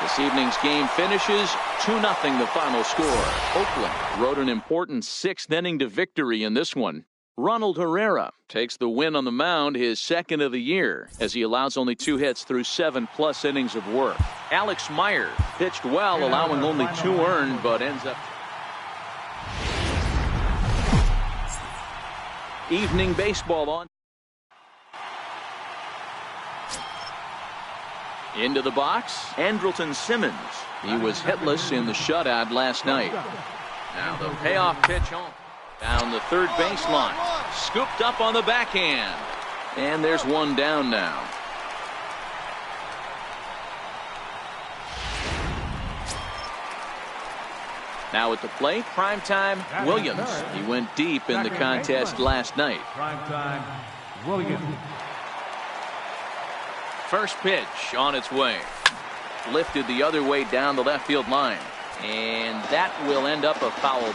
This evening's game finishes 2-0 the final score. Oakland rode an important 6th inning to victory in this one. Ronald Herrera takes the win on the mound, his 2nd of the year, as he allows only 2 hits through 7+ innings of work. Alex Meyer pitched well, allowing only 2 earned, but ends up evening baseball on. Into the box, Andrelton Simmons. He was hitless in the shutout last night. Now the payoff pitch home. Down the third baseline. Scooped up on the backhand. And there's one down now. Now at the plate, primetime Williams. He went deep in the contest last night. Primetime Williams. First pitch on its way. Lifted the other way down the left field line. And that will end up a foul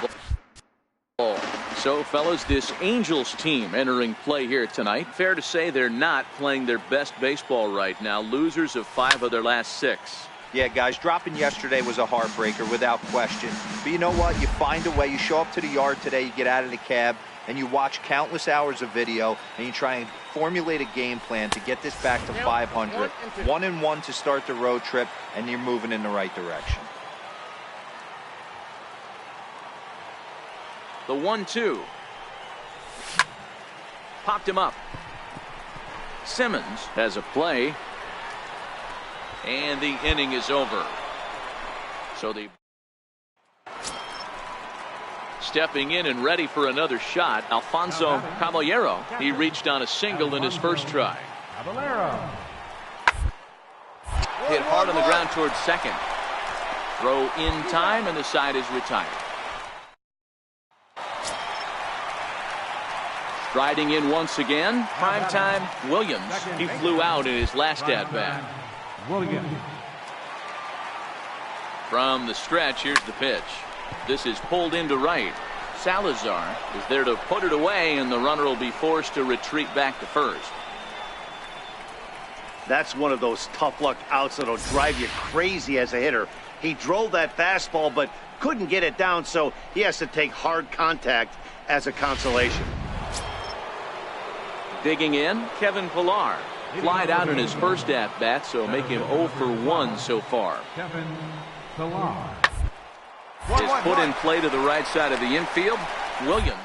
ball. So, fellas, this Angels team entering play here tonight. Fair to say they're not playing their best baseball right now. Losers of 5 of their last 6. Yeah, guys, dropping yesterday was a heartbreaker without question. But you know what? You find a way. You show up to the yard today, you get out of the cab, and you watch countless hours of video, and you try and formulate a game plan to get this back to 500. 1-1 to start the road trip, and you're moving in the right direction. The 1-2. Popped him up. Simmons has a play. And the inning is over. So the stepping in and ready for another shot, Alfonso Caballero. He reached on a single in his first try. Caballero. Hit hard on the ground towards second. Throw in time, and the side is retired. Striding in once again, primetime Williams. He flew out in his last at-bat. Williams. From the stretch, here's the pitch. This is pulled into right. Salazar is there to put it away, and the runner will be forced to retreat back to first. That's one of those tough luck outs that'll drive you crazy as a hitter. He drove that fastball but couldn't get it down, so he has to take hard contact as a consolation. Digging in, Kevin Pillar. Flied out in his first at-bat, so make him 0 for 1 so far. Kevin Pillar. Is put in play to the right side of the infield. Williams.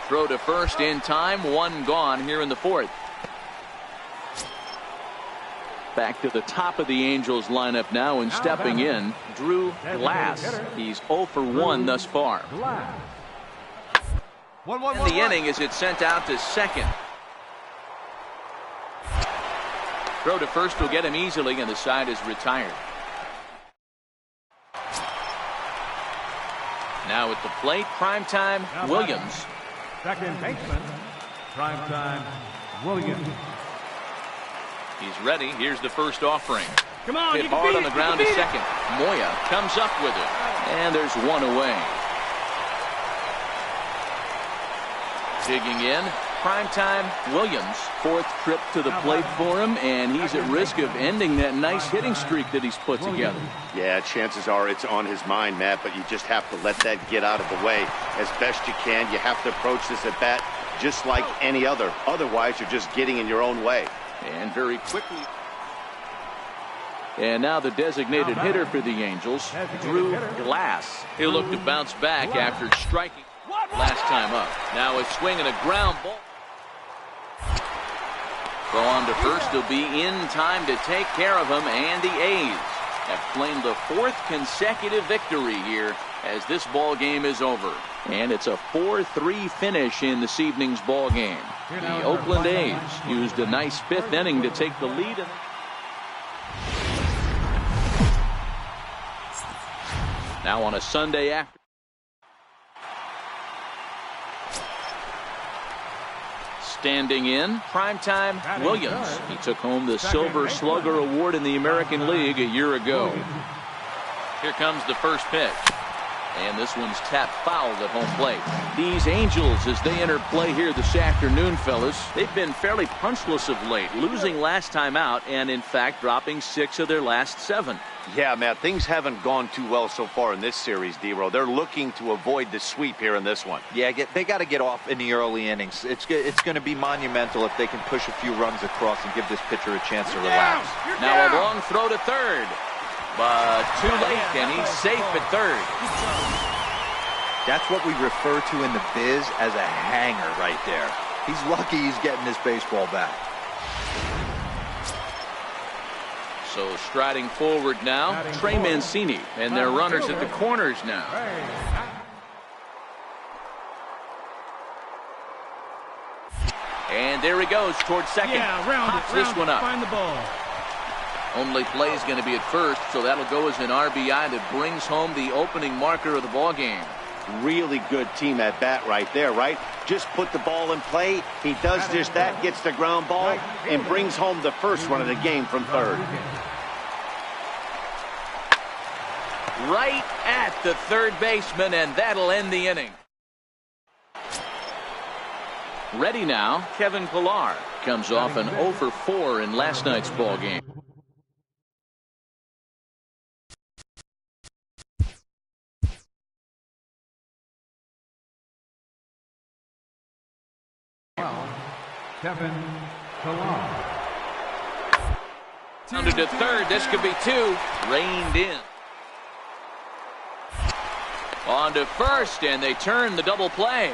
Throw to first in time. 1 gone here in the 4th. Back to the top of the Angels lineup now, and stepping in, Drew Glass. He's 0 for 1 thus far. In the inning as it's sent out to second. Throw to first will get him easily, and the side is retired. Now at the plate, primetime Williams. Second baseman, primetime Williams. He's ready. Here's the first offering. Come on, hit hard on the ground to second. Moya comes up with it, and there's 1 away. Digging in, primetime Williams. 4th trip to the plate for him, and he's at risk of ending that nice hitting streak that he's put together. Yeah, chances are it's on his mind, Matt, but you just have to let that get out of the way as best you can. You have to approach this at bat just like any other. Otherwise, you're just getting in your own way. And very quickly. And now the designated hitter for the Angels, Drew Glass. He'll look to bounce back after striking last time up. Now a swing and a ground ball. Throw on to first. He'll be in time to take care of him, and the A's have claimed the 4th consecutive victory here as this ball game is over. And it's a 4-3 finish in this evening's ball game. The Oakland A's used a nice 5th inning to take the lead. Now on a Sunday afternoon. Standing in, primetime Williams. He took home the Silver Slugger Award in the American League a year ago. Here comes the first pitch. And this one's tapped foul at home plate. These Angels, as they enter play here this afternoon, fellas, they've been fairly punchless of late, losing last time out and, in fact, dropping 6 of their last 7. Yeah, Matt, things haven't gone too well so far in this series, D-Row. They're looking to avoid the sweep here in this one. Yeah, they got to get off in the early innings. It's going to be monumental if they can push a few runs across and give this pitcher a chance to relax. Now a long throw to third. But too late, and he's safe at third. That's what we refer to in the biz as a hanger right there. He's lucky he's getting this baseball back. So striding forward now, Trey Mancini, and their runners at the corners now. And there he goes towards second. Yeah, round Pops it, this round one it. up. Find the ball. Only play is going to be at first, so that'll go as an RBI that brings home the opening marker of the ball game. Really good team at bat right there, right? Just put the ball in play. He does just that, gets the ground ball, and brings home the first run of the game from third. Right at the third baseman, and that'll end the inning. Ready now, Kevin Pillar comes off an 0 for 4 in last night's ball game. Kevin Pillar. Rounded to third. This could be 2. Reined in. On to first, and they turn the double play.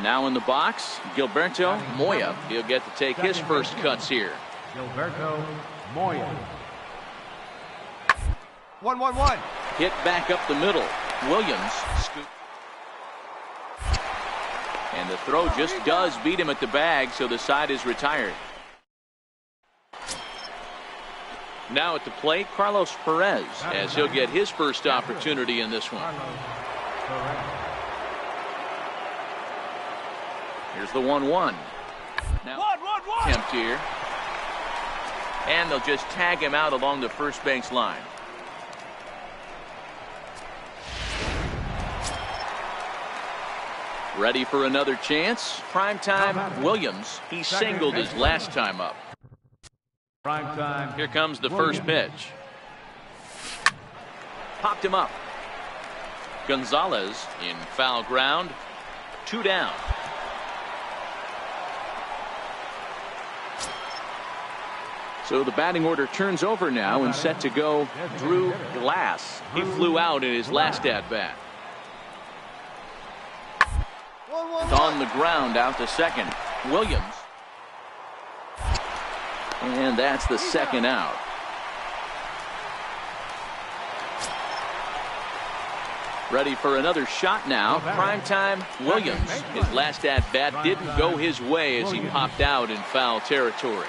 Now in the box, Gilberto Moya. He'll get to take his first cuts here. Gilberto Moya. 1-1-1. Hit back up the middle. Williams scoop. And the throw just does beat him at the bag, so the side is retired. Now at the plate, Carlos Perez, as he'll get his first opportunity in this one. Here's the 1-1. Now, attempt here. And they'll just tag him out along the first base line. Ready for another chance. Primetime Williams. He singled his last time up. Prime time. Here comes the first pitch. Popped him up. Gonzalez in foul ground. 2 down. So the batting order turns over now and set to go Drew Glass. He flew out in his last at-bat. On the ground out to second. Williams. And that's the second out. Ready for another shot now. Primetime Williams. His last at-bat didn't go his way as he popped out in foul territory.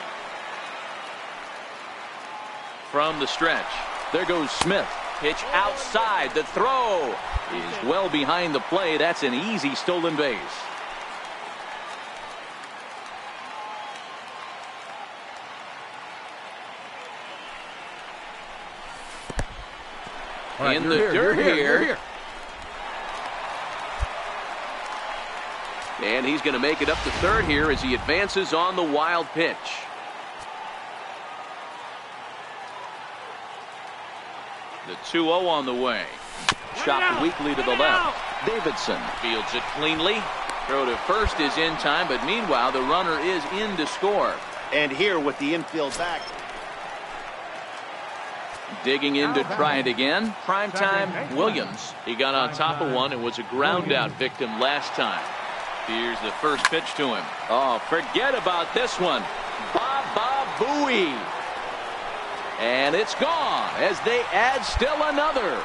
From the stretch, there goes Smith. Pitch outside. The throw is well behind the play. That's an easy stolen base. Right, in the dirt here. And he's going to make it up to third here as he advances on the wild pitch. The 2-0 on the way. Chopped weakly to the left. Davidson fields it cleanly. Throw to first is in time, but meanwhile the runner is in to score. And here with the infield back. Digging in to try it again. Primetime Williams. He got on top of one and was a ground out victim last time. Here's the first pitch to him. Oh, forget about this one. Baba Booey. And it's gone as they add still another.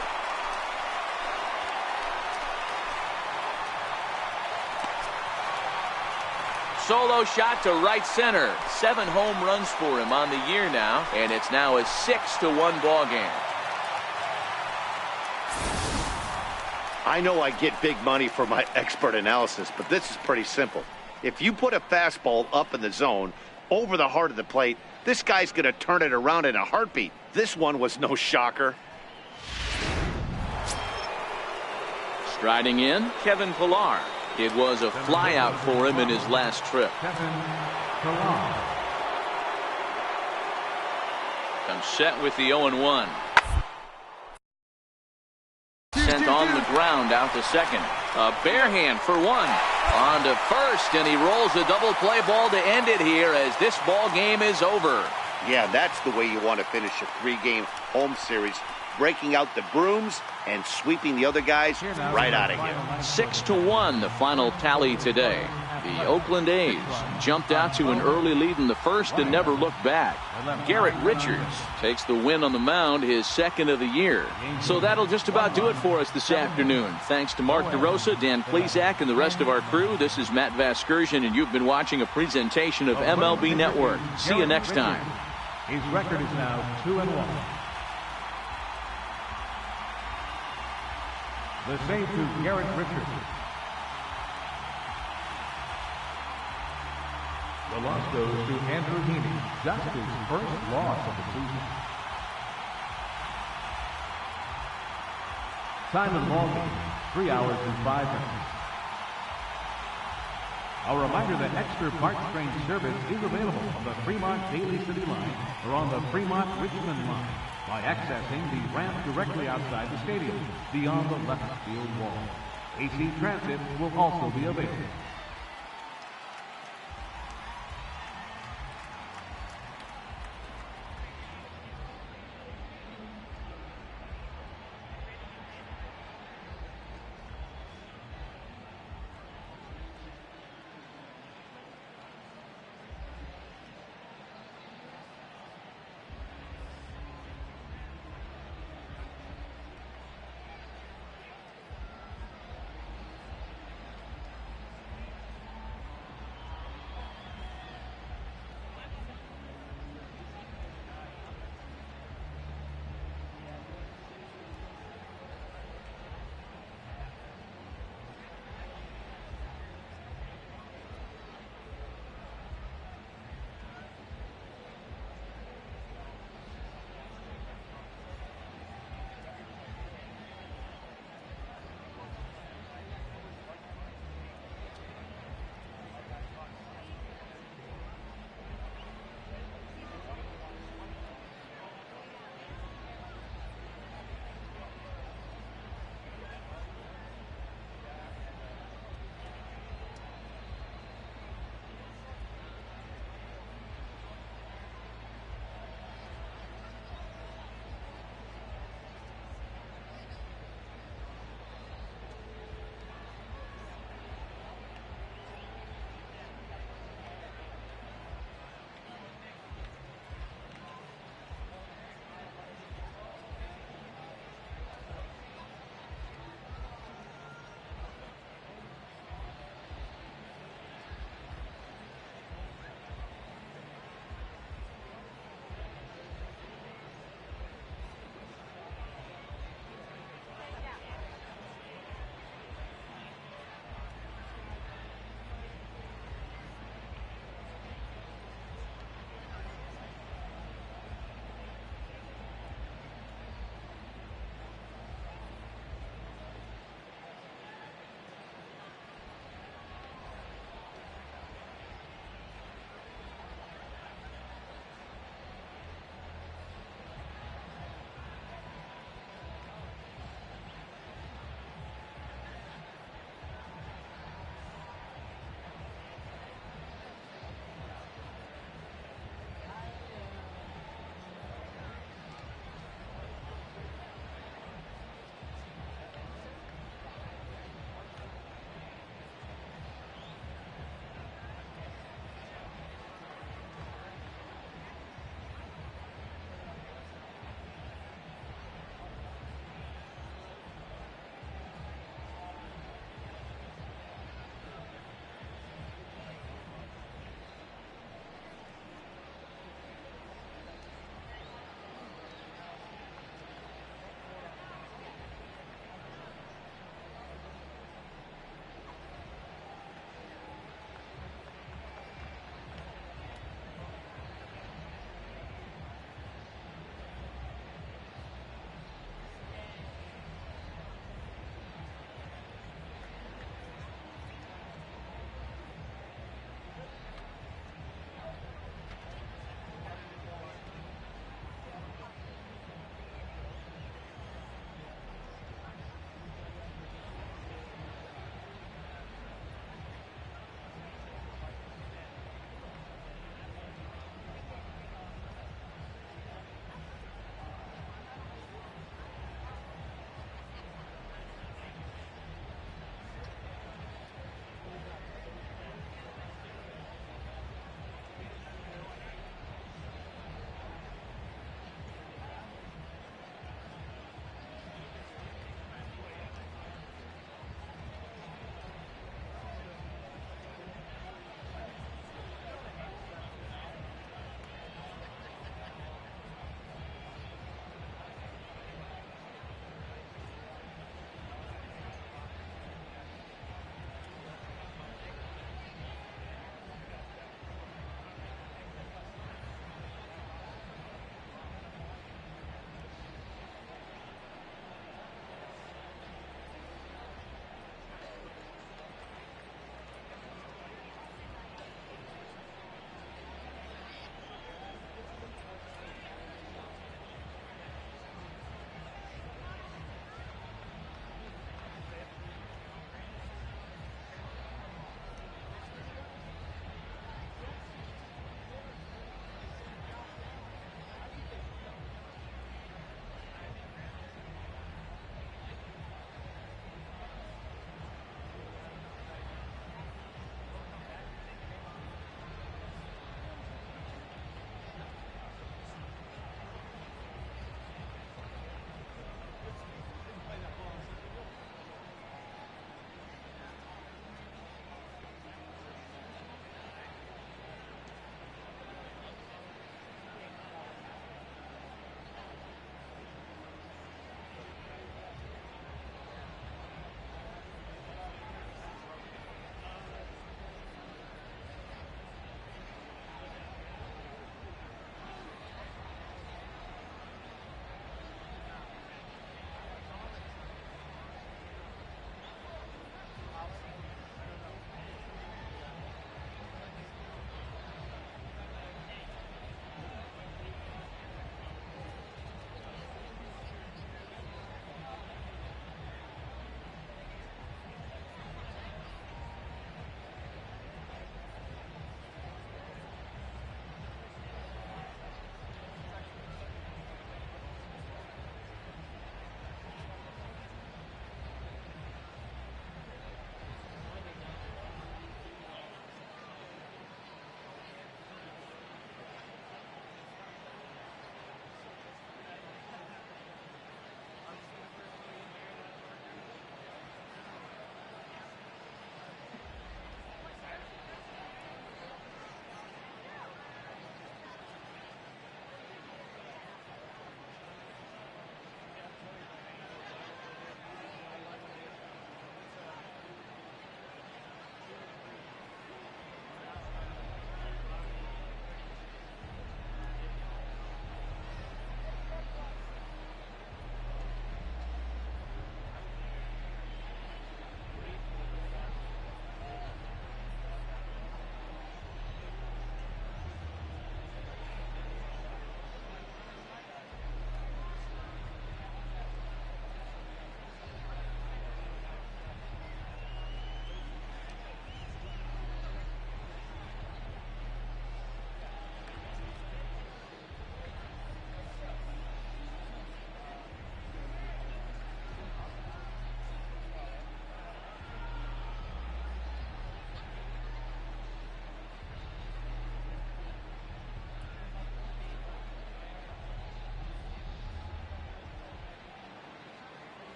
Solo shot to right center. 7 home runs for him on the year now, and it's now a 6-1 ball game. I know I get big money for my expert analysis, but this is pretty simple. If you put a fastball up in the zone over the heart of the plate, this guy's going to turn it around in a heartbeat. This one was no shocker. Striding in, Kevin Pillar. It was a flyout for him in his last trip. Kevin Pillar. Comes set with the 0-1. Sent on the ground out to second. A bare hand for one. On to first, and he rolls a double play ball to end it here as this ball game is over. Yeah, that's the way you want to finish a 3-game home series. Breaking out the brooms and sweeping the other guys right out of here. 6-1 the final tally today. The Oakland A's jumped out to an early lead in the first and never looked back. Garrett Richards takes the win on the mound, his second of the year. So that'll just about do it for us this afternoon. Thanks to Mark DeRosa, Dan Plesac, and the rest of our crew. This is Matt Vasgersian, and you've been watching a presentation of MLB Network. See you next time. His record is now 2-1. The save to Garrett Richards. The loss goes to Andrew Heaney, just his first loss of the season. Time in ball game, 3 hours and 5 minutes. A reminder that extra parts train service is available on the Fremont Daly City line or on the Fremont Richmond line by accessing the ramp directly outside the stadium beyond the left field wall. AC Transit will also be available.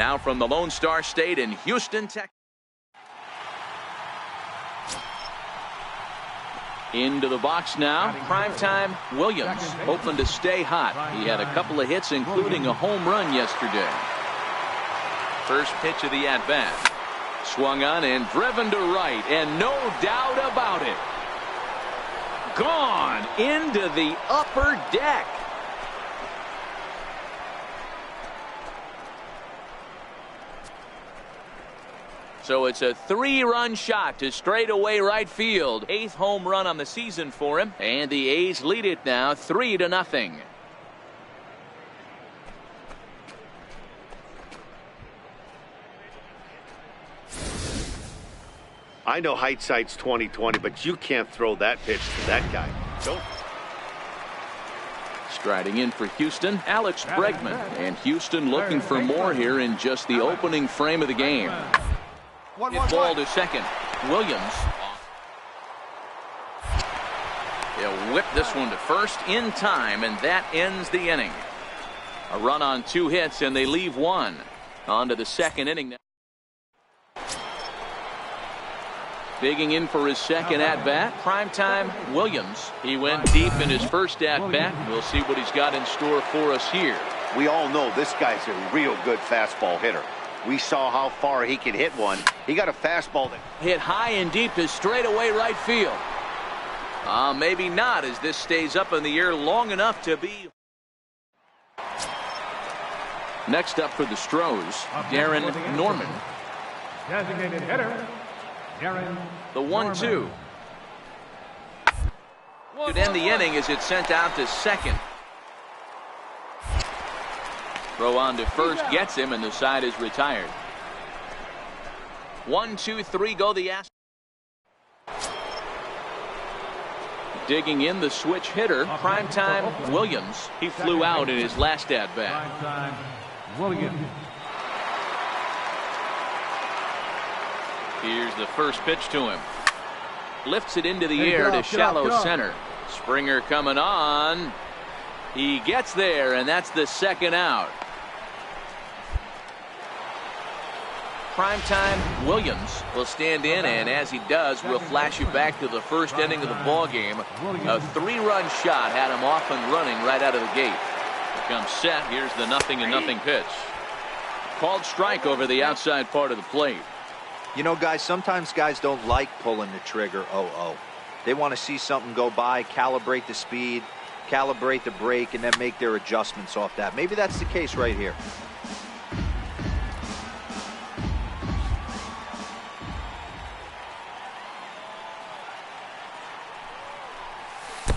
Now from the Lone Star State in Houston, Texas. Into the box now. Primetime Williams, hoping to stay hot. He had a couple of hits, including a home run yesterday. First pitch of the at-bat. Swung on and driven to right, and no doubt about it. Gone into the upper deck. So it's a 3-run shot to straightaway right field. 8th home run on the season for him. And the A's lead it now 3-0. I know hindsight's 20/20, but you can't throw that pitch to that guy. Don't. Striding in for Houston, Alex Bregman. And Houston looking for more here in just the opening frame of the game. Ball to second. Williams. He'll whip this one to first in time, and that ends the inning. A run on 2 hits, and they leave 1. On to the second inning now. Digging in for his second at-bat, primetime Williams. He went deep in his first at-bat. We'll see what he's got in store for us here. We all know this guy's a real good fastball hitter. We saw how far he could hit one. He got a fastball that hit high and deep to straightaway right field. Maybe not, as this stays up in the air long enough to be. Next up for the Stros, Darren Norman. Designated hitter, Darren. The 1-2. Could end the inning as it's sent out to second. Throw on to first gets him, and the side is retired. 1, 2, 3 go the Astros. Digging in the switch hitter, primetime Williams. He flew out in his last at-bat. Primetime Williams. Here's the first pitch to him. Lifts it into the air to shallow center. Springer coming on. He gets there, and that's the second out. Primetime Williams will stand in, and as he does, we'll flash you back to the first inning of the ball game. A 3-run shot had him off and running right out of the gate. Becomes set. Here's the 0-0 pitch. Called strike over the outside part of the plate. You know, guys, sometimes guys don't like pulling the trigger 0-0. They want to see something go by, calibrate the speed, calibrate the brake, and then make their adjustments off that. Maybe that's the case right here.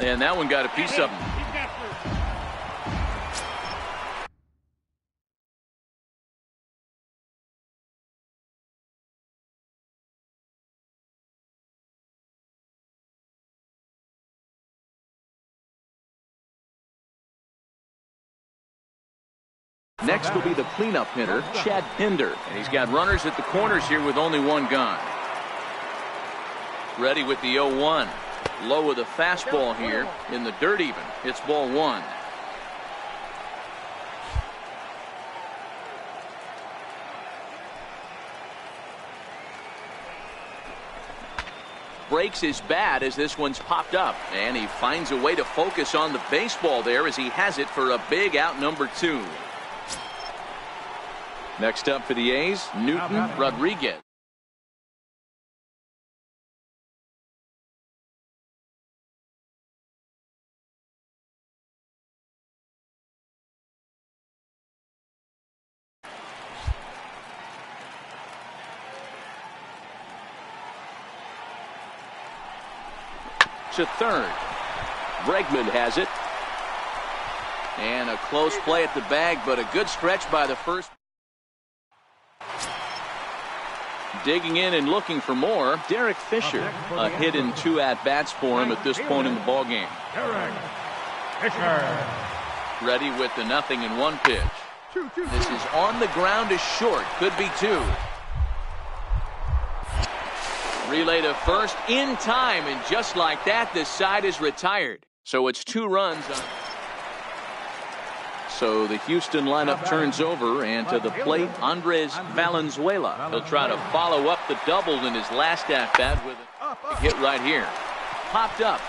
And that one got a piece of him. Next will be the cleanup hitter, Chad Pinder. And he's got runners at the corners here with only 1 gone. Ready with the 0-1. Low with a fastball here in the dirt even. It's ball 1. Breaks his bat as this one's popped up. And he finds a way to focus on the baseball there as he has it for a big out number 2. Next up for the A's, Newton Rodriguez. To third. Bregman has it. And a close play at the bag, but a good stretch by the first. Digging in and looking for more, Derek Fisher. A hit in 2 at-bats for him at this point in the ballgame. Derek Fisher. Ready with the 0-1 pitch. This is on the ground is short. Could be 2. Relay to first in time, and just like that, this side is retired. So it's 2 runs. So the Houston lineup turns over, and to the plate, Andres Valenzuela. He'll try to follow up the double in his last at-bat with a hit right here. Popped up.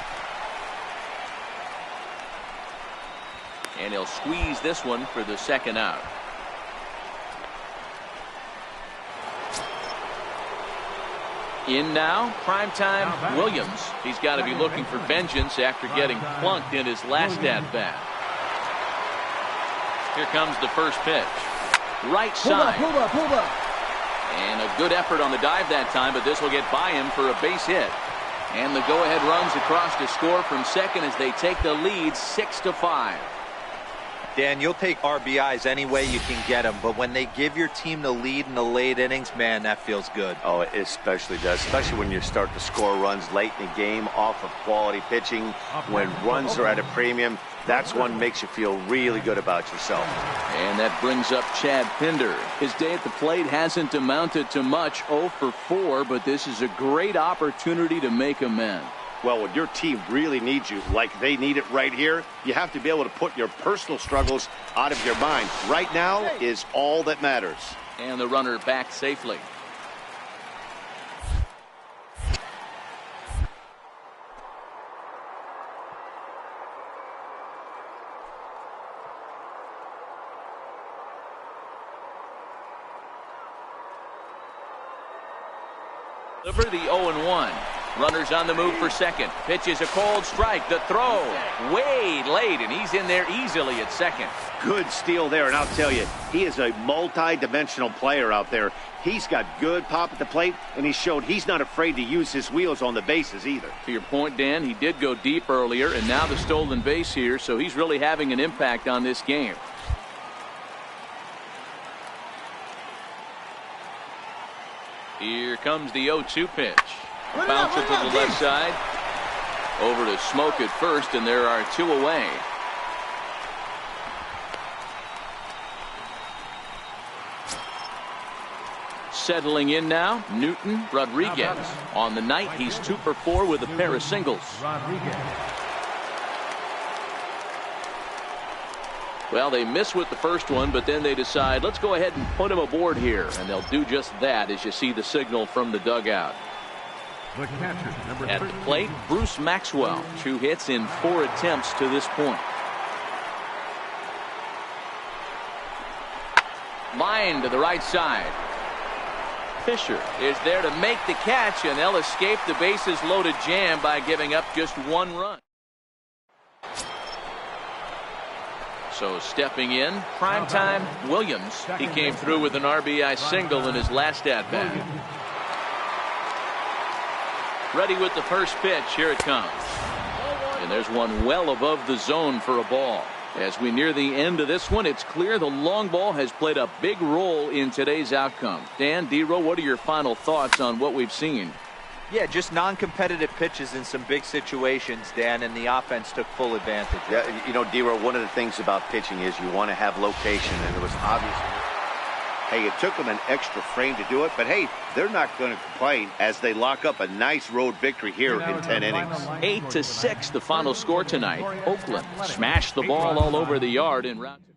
And he'll squeeze this one for the second out. In now, primetime Williams. He's got to be looking for vengeance after getting plunked in his last at-bat. Here comes the first pitch. Right side. Hold up. And a good effort on the dive that time, but this will get by him for a base hit. And the go-ahead runs across to score from second as they take the lead 6-5. Dan, you'll take RBIs any way you can get them, but when they give your team the lead in the late innings, man, that feels good. Oh, it especially does, especially when you start to score runs late in the game off of quality pitching. When runs are at a premium, that's one makes you feel really good about yourself. And that brings up Chad Pinder. His day at the plate hasn't amounted to much, 0 for 4, but this is a great opportunity to make amends. Well, when your team really needs you, like they need it right here, you have to be able to put your personal struggles out of your mind. Right now is all that matters. And the runner back safely. Deliver the 0-1. Runners on the move for second. Pitch is a cold strike. The throw way late, and he's in there easily at second. Good steal there, and I'll tell you, he is a multi-dimensional player out there. He's got good pop at the plate, and he showed he's not afraid to use his wheels on the bases either. To your point, Dan, he did go deep earlier, and now the stolen base here, so he's really having an impact on this game. Here comes the 0-2 pitch. Bounce it to the left side. Over to Smoke at first, and there are 2 away. Settling in now, Newton Rodriguez. On the night, he's 2 for 4 with a pair of singles. Well, they miss with the first one, but then they decide, let's go ahead and put him aboard here. And they'll do just that as you see the signal from the dugout. The catcher, number At the plate, Bruce Maxwell. 2 hits in 4 attempts to this point. Line to the right side. Fisher is there to make the catch, and they'll escape the bases loaded jam by giving up just 1 run. So stepping in, primetime Williams. He came through with an RBI single in his last at-bat. Ready with the first pitch. Here it comes. And there's one well above the zone for a ball. As we near the end of this one, it's clear the long ball has played a big role in today's outcome. Dan, D-Row, what are your final thoughts on what we've seen? Yeah, just non-competitive pitches in some big situations, Dan, and the offense took full advantage. Yeah, you know, D-Row, one of the things about pitching is you want to have location, and it was obvious. Hey, it took them an extra frame to do it, but hey, they're not going to complain as they lock up a nice road victory here in 10 innings. 8-6, the final score tonight. Oakland smashed the ball all over the yard in round 2.